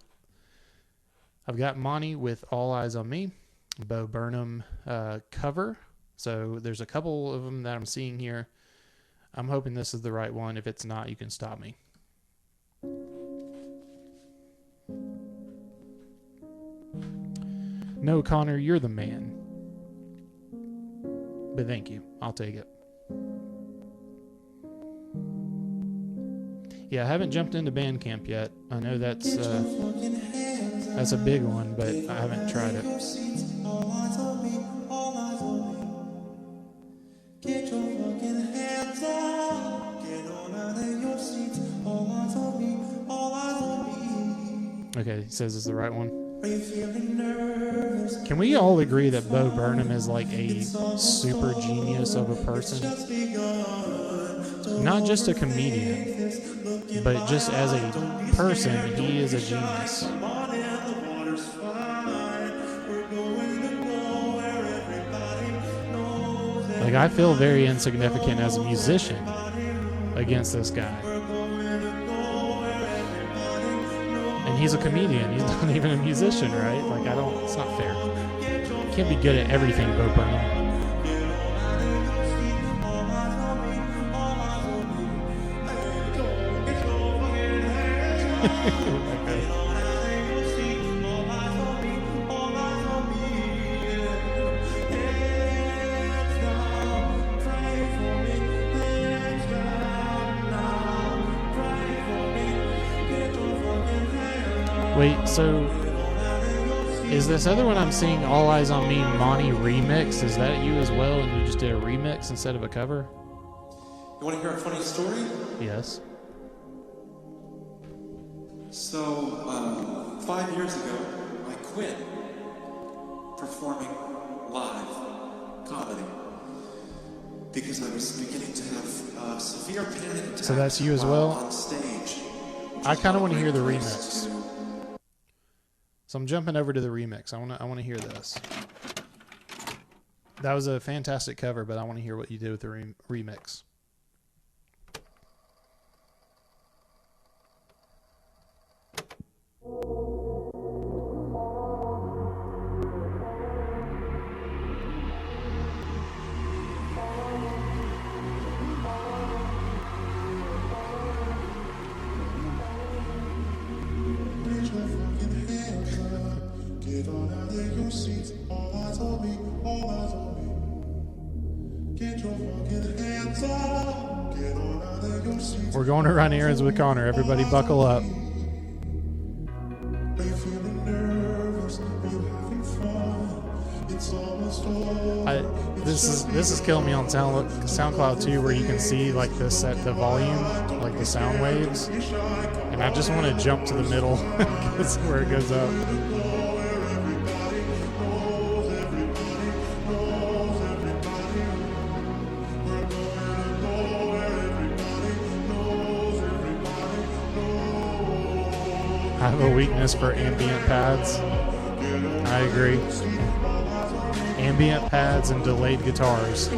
S1: I've got Monty with All Eyes on Me, Bo Burnham cover. So there's a couple of them that I'm seeing here. I'm hoping this is the right one. If it's not, you can stop me. No, Connor, you're the man. But thank you. I'll take it. Yeah, I haven't jumped into Bandcamp yet. I know that's a big one, but I haven't tried it. Okay, he says it's the right one. Can we all agree that Bo Burnham is like a super genius of a person? Not just a comedian, but just as a person, he is a genius. Like, I feel very insignificant as a musician against this guy. And he's a comedian. He's not even a musician, right? Like, it's not fair. You can't be good at everything, Bo Burnham. Wait, so is this other one I'm seeing, All Eyes on Me, Monty remix? Is that you as well, and you just did a remix instead of a cover?
S5: You want to hear a funny story?
S1: Yes.
S5: So, 5 years ago, I quit performing live comedy because I was beginning to have severe panic attacks.
S1: So that's you as well?
S5: On stage.
S1: I kind of want to hear the remix. So I'm jumping over to the remix. I want to hear this. That was a fantastic cover, but I want to hear what you did with the remix. We're going to run errands with Connor. Everybody buckle up. This is killing me on SoundCloud too, where you can see like the volume, like the sound waves, and I just want to jump to the middle because where it goes up. I have a weakness for ambient pads. I agree. Ambient pads and delayed guitars.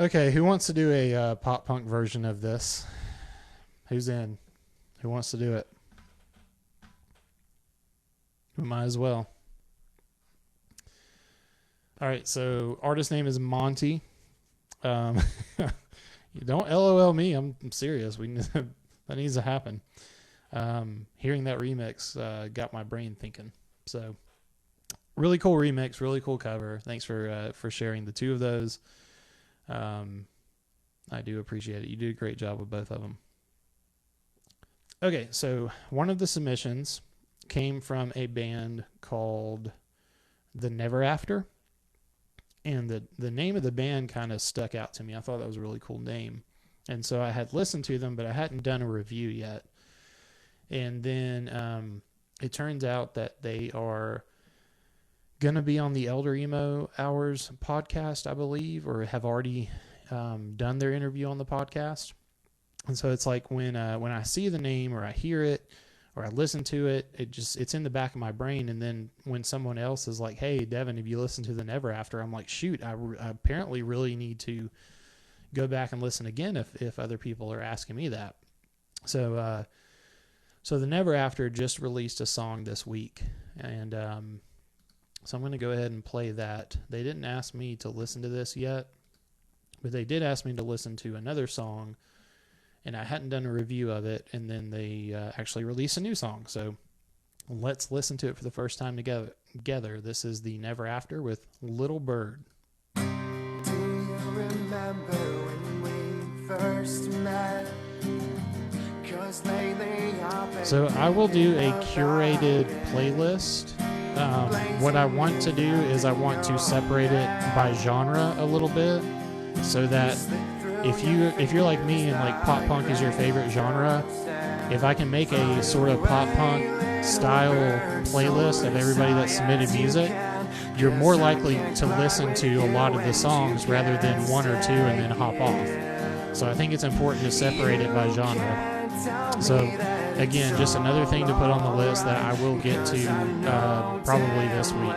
S1: Okay, who wants to do a pop punk version of this? Who's in? Who wants to do it? We might as well. All right, so artist name is Monty. You don't LOL me. I'm serious. That needs to happen. Hearing that remix got my brain thinking. So really cool remix, really cool cover. Thanks for sharing the two of those. I do appreciate it. You did a great job with both of them. Okay, so one of the submissions came from a band called the Neverafter. And the name of the band kind of stuck out to me. I thought that was a really cool name. And so I had listened to them, but I hadn't done a review yet. And then it turns out that they are going to be on the Elder Emo Hours podcast, I believe, or have already done their interview on the podcast. And so it's like when I see the name or I hear it or I listen to it, it's in the back of my brain. And then when someone else is like, hey, Devin, have you listened to the Neverafter? I'm like, shoot, I apparently really need to go back and listen again if other people are asking me that. So the Neverafter just released a song this week. And so I'm going to go ahead and play that. They didn't ask me to listen to this yet, but they did ask me to listen to another song. And I hadn't done a review of it, and then they actually released a new song. So let's listen to it for the first time together. This is the Neverafter with Little Bird.
S2: Do you remember when we first met? 'Cause lately I've been
S1: So I will do a curated playlist. What I want to do is I want to separate it by genre a little bit, so that if you're like me and like pop punk is your favorite genre, if I can make a sort of pop punk style playlist of everybody that submitted music, you're more likely to listen to a lot of the songs rather than one or two and then hop off. So I think it's important to separate it by genre. So again, just another thing to put on the list that I will get to probably this week.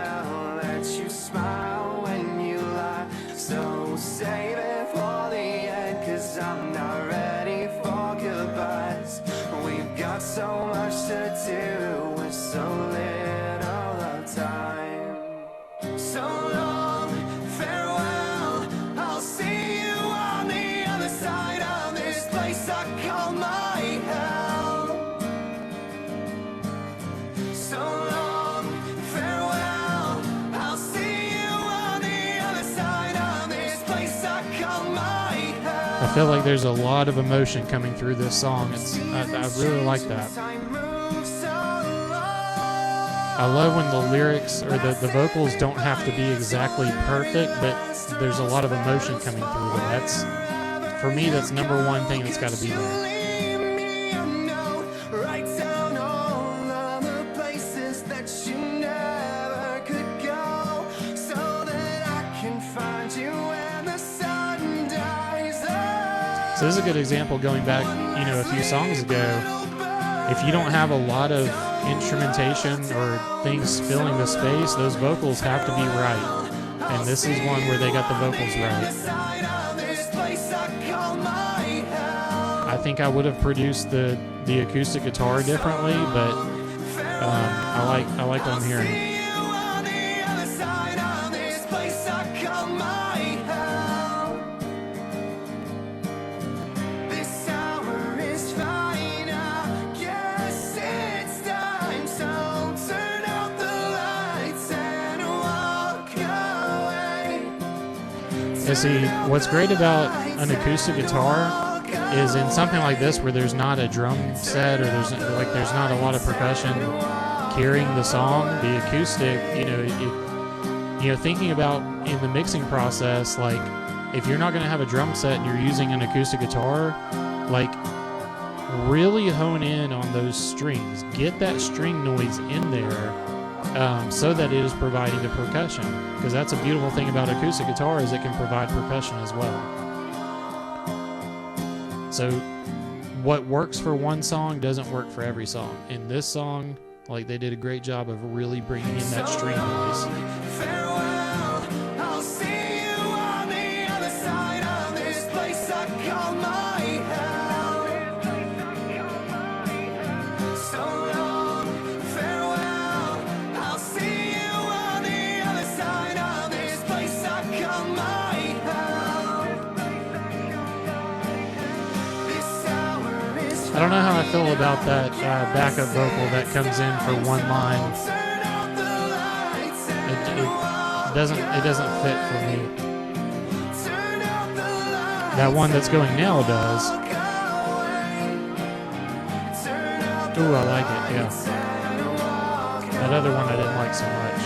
S2: let you smile when you lie. So save it for the end, 'cause I'm not ready for goodbyes. We've got so much to do with so little of time. So long, farewell, I'll see you on the other side of this place I call my hell. So long, farewell, I'll see you on the other side of this place I call my hell.
S1: I feel like there's a lot of emotion coming through this song. I really like that.
S2: Time moves so long.
S1: I love when the lyrics or the vocals don't have to be exactly perfect, but there's a lot of emotion coming through them. That's, for me, that's number one thing that's got to be there.
S2: Leave me a note, write down all of the places that you never could go, so that I can find you when the sun dies.
S1: So this is a good example going back, a few songs ago. If you don't have a lot of instrumentation or things filling the space, those vocals have to be right. And this is one where they got the vocals right. I think I would have produced the acoustic guitar differently, but I like what I'm hearing.
S2: This hour is fine, I guess it's time, so turn out the lights and walk away.
S1: And see, what's great about an acoustic guitar is in something like this where there's not a drum set or there's not a lot of percussion carrying the song, the acoustic, thinking about in the mixing process, like if you're not going to have a drum set and you're using an acoustic guitar, like really hone in on those strings, get that string noise in there, so that it is providing the percussion, because that's a beautiful thing about acoustic guitar is it can provide percussion as well. So what works for one song doesn't work for every song. In this song, like they did a great job of really bringing in that string noise.
S2: Farewell, I'll see you on the other side of
S1: I don't know how I feel about that backup vocal that comes in for one line. It doesn't fit for me. That one that's going now does. Ooh, I like it, yeah. That other one I didn't like so much.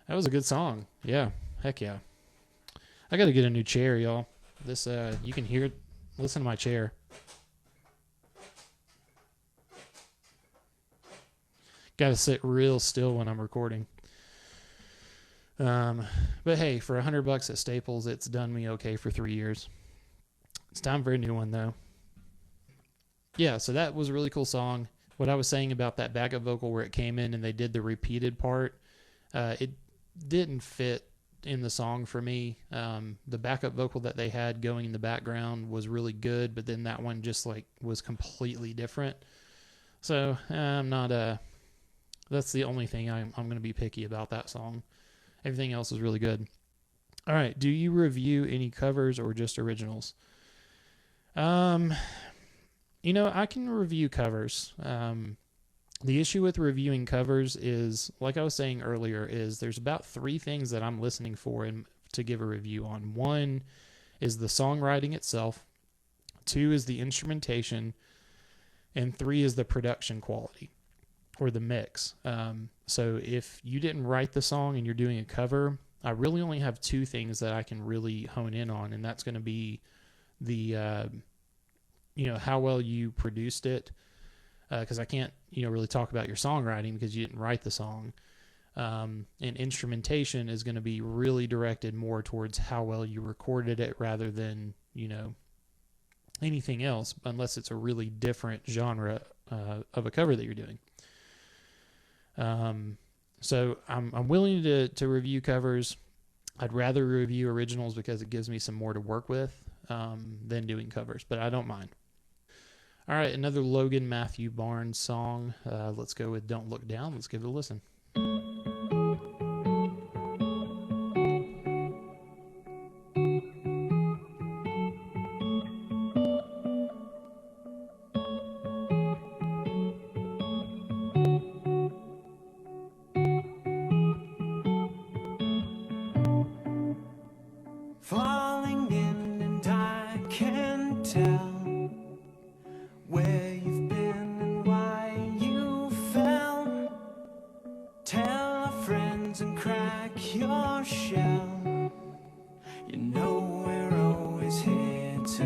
S1: That was a good song. Yeah, heck yeah. I gotta get a new chair, y'all. This, you can hear it. Listen to my chair. Gotta sit real still when I'm recording. But hey, for $100 at Staples, it's done me okay for 3 years. It's time for a new one, though. Yeah, so that was a really cool song. What I was saying about that backup vocal where it came in and they did the repeated part, it didn't fit in the song for me. The backup vocal that they had going in the background was really good, but then that one just like was completely different. So I'm not that's the only thing I'm going to be picky about that song. Everything else is really good. All right, do you review any covers or just originals? You know, I can review covers. The issue with reviewing covers is, like I was saying earlier, is there's about 3 things that I'm listening for to give a review on. 1 is the songwriting itself. 2 is the instrumentation. And 3 is the production quality or the mix. So if you didn't write the song and you're doing a cover, I really only have 2 things that I can really hone in on, and that's going to be the, how well you produced it. Because I can't, really talk about your songwriting because you didn't write the song. And instrumentation is going to be really directed more towards how well you recorded it rather than, anything else, unless it's a really different genre of a cover that you're doing. So I'm willing to review covers. I'd rather review originals because it gives me some more to work with than doing covers, but I don't mind. All right, another Logan Matthew Barnes song. Let's go with Don't Look Down. Let's give it a listen.
S2: Falling in and I can tell where you've been and why you fell. Tell our friends and crack your shell. You know we're always here to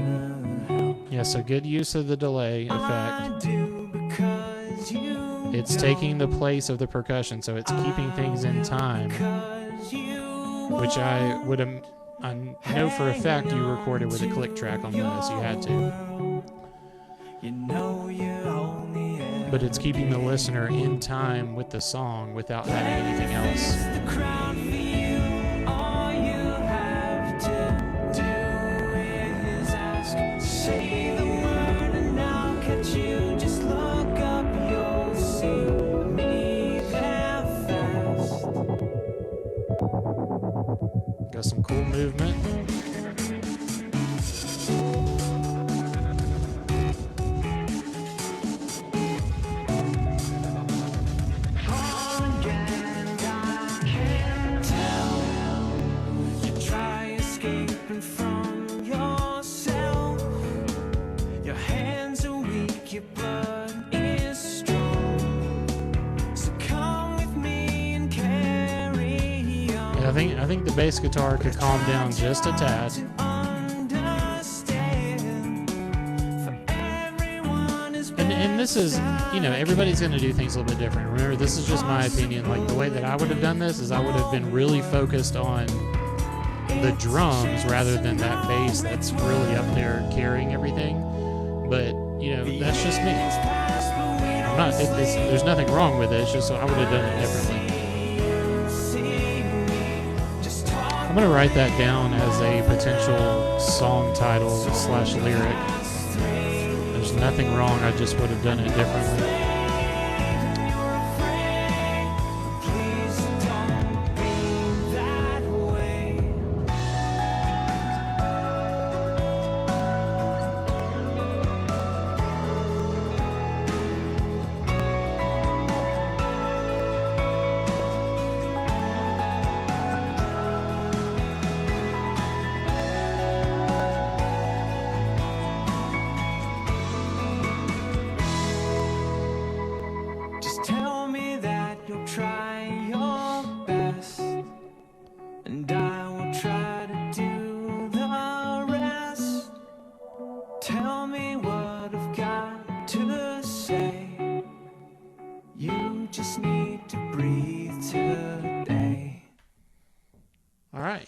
S2: help.
S1: Yeah, so good use of the delay effect.
S2: I do because you
S1: It's taking the place of the percussion, so it's keeping things in time,
S2: because you
S1: which I know for a fact you recorded with a click track on this. You had to.
S2: You know you only ever
S1: But it's keeping the listener in time with the song without having anything else.
S2: the crowd for you. All you have to do is ask. Say the word and I'll catch you. Just look up, you'll see me there fast.
S1: Got some cool movement.
S2: And I can tell you try escaping from yourself. Your hands are weak, your blood is strong. So come with me and carry on.
S1: Yeah, I think the bass guitar could calm down just a tad. And this is, everybody's going to do things a little bit different. Remember, this is just my opinion. Like, the way that I would have done this is I would have been really focused on the drums rather than that bass that's really up there carrying everything. But, that's just me. I'm not, there's nothing wrong with it. It's just I would have done it differently. I'm going to write that down as a potential song title / lyric. There's nothing wrong. I just would have done it differently.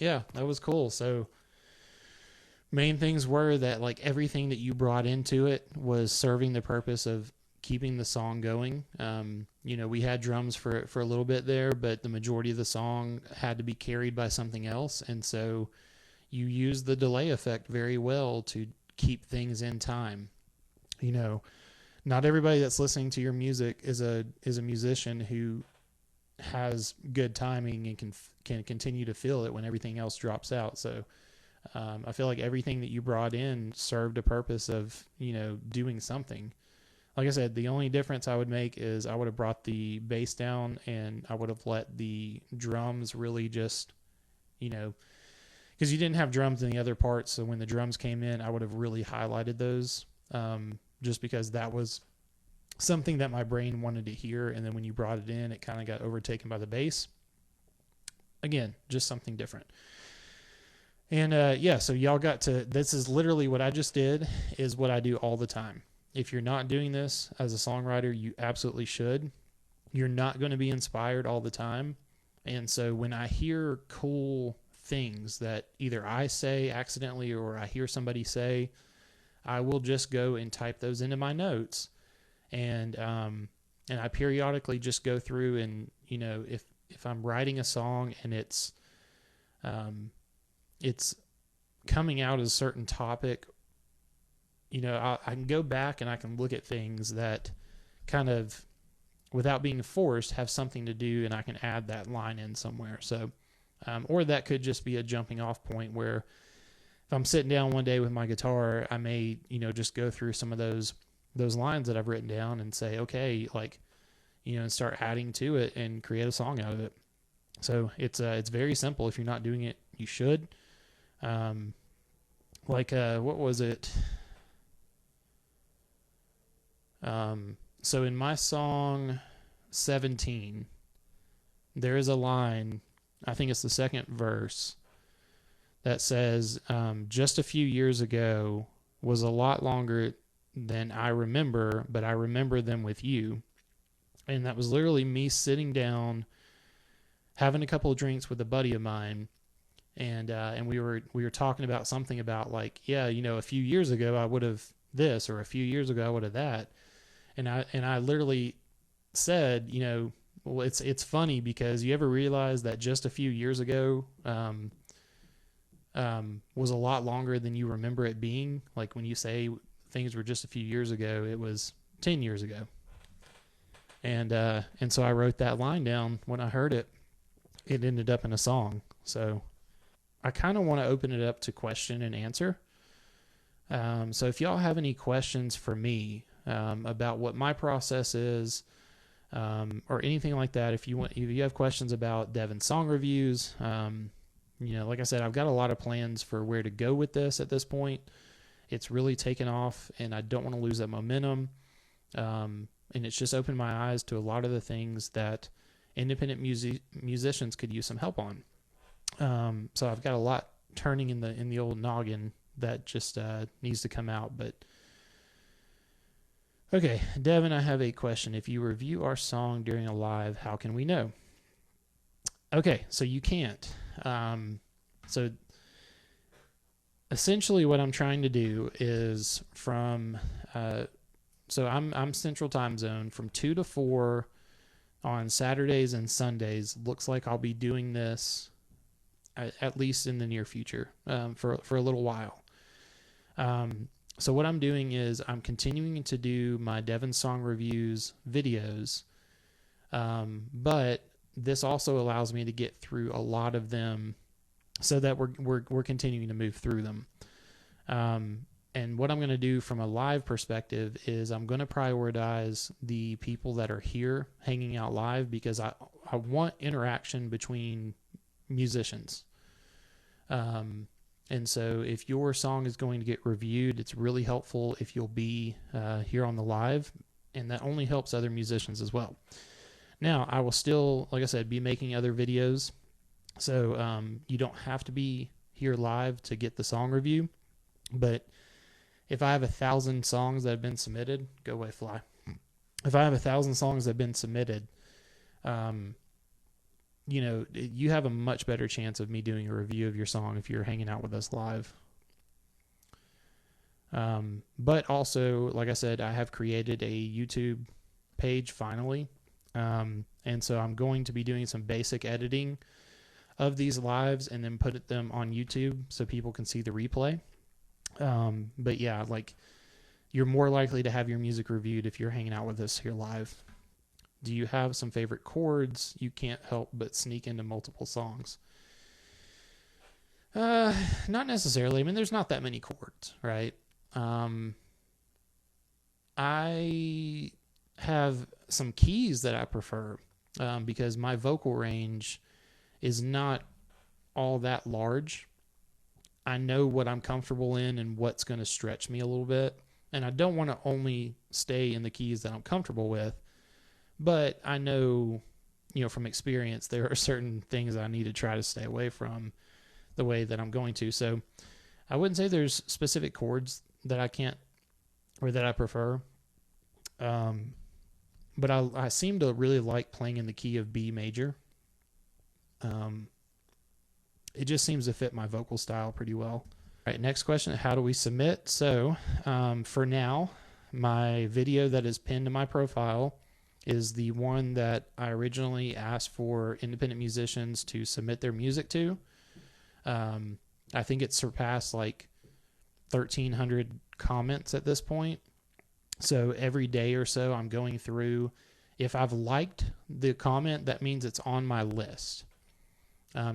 S1: yeah, that was cool. So main things were that like everything that you brought into it was serving the purpose of keeping the song going. We had drums for a little bit there, but the majority of the song had to be carried by something else. And so you use the delay effect very well to keep things in time. Not everybody that's listening to your music is a musician who has good timing and can continue to feel it when everything else drops out. So I feel like everything that you brought in served a purpose of, doing something. Like I said, the only difference I would make is I would have brought the bass down and I would have let the drums really just, because you didn't have drums in the other parts. So when the drums came in, I would have really highlighted those, just because that was something that my brain wanted to hear. And then when you brought it in, it kind of got overtaken by the bass. Again, just something different. And so y'all got to, this is literally what I just did, is what I do all the time. If you're not doing this as a songwriter, you absolutely should. You're not going to be inspired all the time. And so when I hear cool things that either I say accidentally or I hear somebody say, I will just go and type those into my notes. And I periodically just go through and, if I'm writing a song and it's coming out as a certain topic, I can go back and I can look at things that kind of, without being forced, have something to do, and I can add that line in somewhere. So, or that could just be a jumping off point where if I'm sitting down one day with my guitar, I may, just go through some of those lines that I've written down and say, okay, and start adding to it and create a song out of it. So it's very simple. If you're not doing it, you should. What was it? So in my song 17, there is a line, I think it's the second verse, that says, just a few years ago was a lot longer than I remember, but I remember them with you. And that was literally me sitting down, having a couple of drinks with a buddy of mine, and we were talking about something about a few years ago I would have this, or a few years ago I would have that. And I literally said, well, it's funny because you ever realize that just a few years ago was a lot longer than you remember it being. Like when you say things were just a few years ago, it was 10 years ago. And so I wrote that line down. When I heard it, it ended up in a song. So I kind of want to open it up to question and answer. So if y'all have any questions for me, about what my process is, or anything like that, if you have questions about Devin's song reviews, like I said, I've got a lot of plans for where to go with this at this point. It's really taken off and I don't want to lose that momentum. And it's just opened my eyes to a lot of the things that independent musicians could use some help on. So I've got a lot turning in the old noggin that just needs to come out. But okay, Devin, I have a question. If you review our song during a live, how can we know? Okay, so you can't. So essentially what I'm trying to do is from, so I'm Central Time Zone from 2 to 4 on Saturdays and Sundays. Looks like I'll be doing this at least in the near future, for a little while. So what I'm doing is I'm continuing to do my Devin song reviews videos, but this also allows me to get through a lot of them so that we're continuing to move through them. And what I'm going to do from a live perspective is I'm going to prioritize the people that are here hanging out live because I want interaction between musicians. And so if your song is going to get reviewed, it's really helpful if you'll be here on the live, and that only helps other musicians as well. Now, I will still, like I said, be making other videos, so you don't have to be here live to get the song review, but if I have 1,000 songs that have been submitted, go away, fly. If I have 1,000 songs that have been submitted, you have a much better chance of me doing a review of your song if you're hanging out with us live. But also, like I said, I have created a YouTube page finally. And so I'm going to be doing some basic editing of these lives and then put them on YouTube so people can see the replay. But yeah, like, you're more likely to have your music reviewed if you're hanging out with us here live. Do you have some favorite chords you can't help but sneak into multiple songs? Not necessarily. I mean, there's not that many chords, right? I have some keys that I prefer, because my vocal range is not all that large. I know what I'm comfortable in and what's going to stretch me a little bit. And I don't want to only stay in the keys that I'm comfortable with, but I know, from experience, there are certain things I need to try to stay away from the way that I'm going to. So I wouldn't say there's specific chords that I can't, or that I prefer. But I seem to really like playing in the key of B major. It just seems to fit my vocal style pretty well. All right, next question, how do we submit? So for now, my video that is pinned to my profile is the one that I originally asked for independent musicians to submit their music to. I think it surpassed like 1,300 comments at this point. So every day or so, I'm going through. If I've liked the comment, that means it's on my list.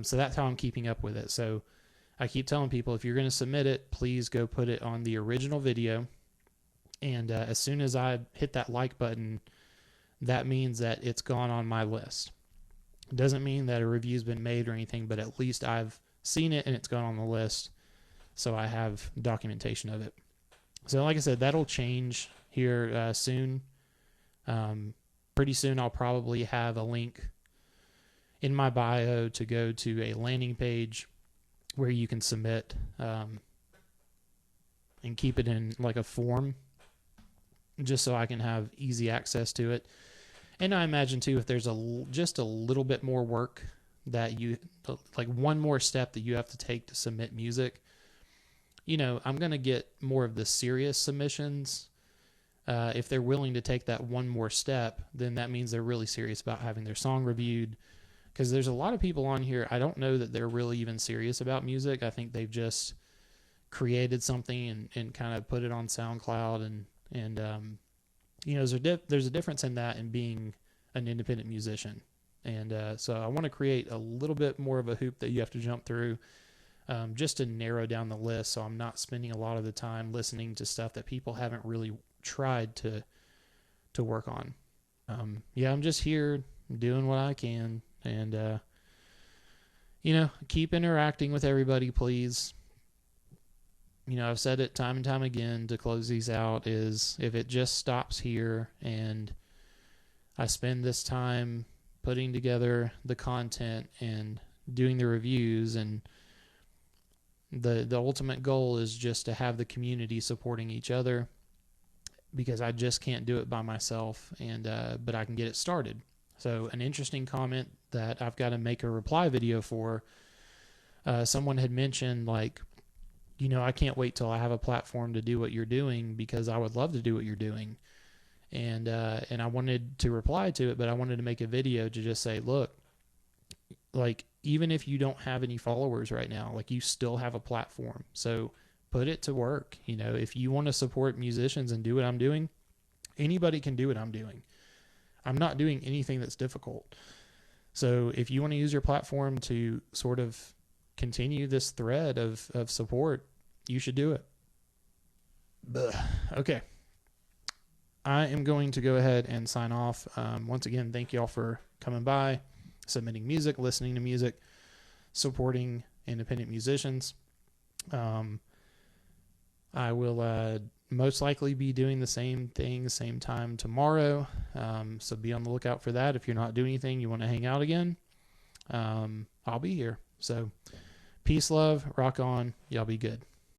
S1: So that's how I'm keeping up with it. So I keep telling people, if you're going to submit it, please go put it on the original video. And as soon as I hit that like button, that means that it's gone on my list. It doesn't mean that a review's been made or anything, but at least I've seen it and it's gone on the list. So I have documentation of it. So like I said, that'll change here soon. Pretty soon I'll probably have a link in my bio to go to a landing page where you can submit, and keep it in like a form, just so I can have easy access to it. And I imagine too, if there's just a little bit more work that like one more step that you have to take to submit music, I'm going to get more of the serious submissions. If they're willing to take that one more step, then that means they're really serious about having their song reviewed. Because there's a lot of people on here, I don't know that they're really even serious about music. I think they've just created something and kind of put it on SoundCloud. And there's a difference in that and being an independent musician. And so I want to create a little bit more of a hoop that you have to jump through, just to narrow down the list, so I'm not spending a lot of the time listening to stuff that people haven't really tried to work on. I'm just here doing what I can, and keep interacting with everybody, please. I've said it time and time again to close these out, is if it just stops here and I spend this time putting together the content and doing the reviews, and the ultimate goal is just to have the community supporting each other, because I just can't do it by myself, but I can get it started. So an interesting comment that I've got to make a reply video for, someone had mentioned, like, I can't wait till I have a platform to do what you're doing, because I would love to do what you're doing. And I wanted to reply to it, but I wanted to make a video to just say, look, like, even if you don't have any followers right now, like, you still have a platform. So put it to work. If you want to support musicians and do what I'm doing, anybody can do what I'm doing. I'm not doing anything that's difficult. So if you want to use your platform to sort of continue this thread of support, you should do it. Okay. I am going to go ahead and sign off. Once again, thank you all for coming by, submitting music, listening to music, supporting independent musicians. I will most likely be doing the same thing, same time tomorrow. So be on the lookout for that. If you're not doing anything, you want to hang out again, I'll be here. So peace, love, rock on. Y'all be good.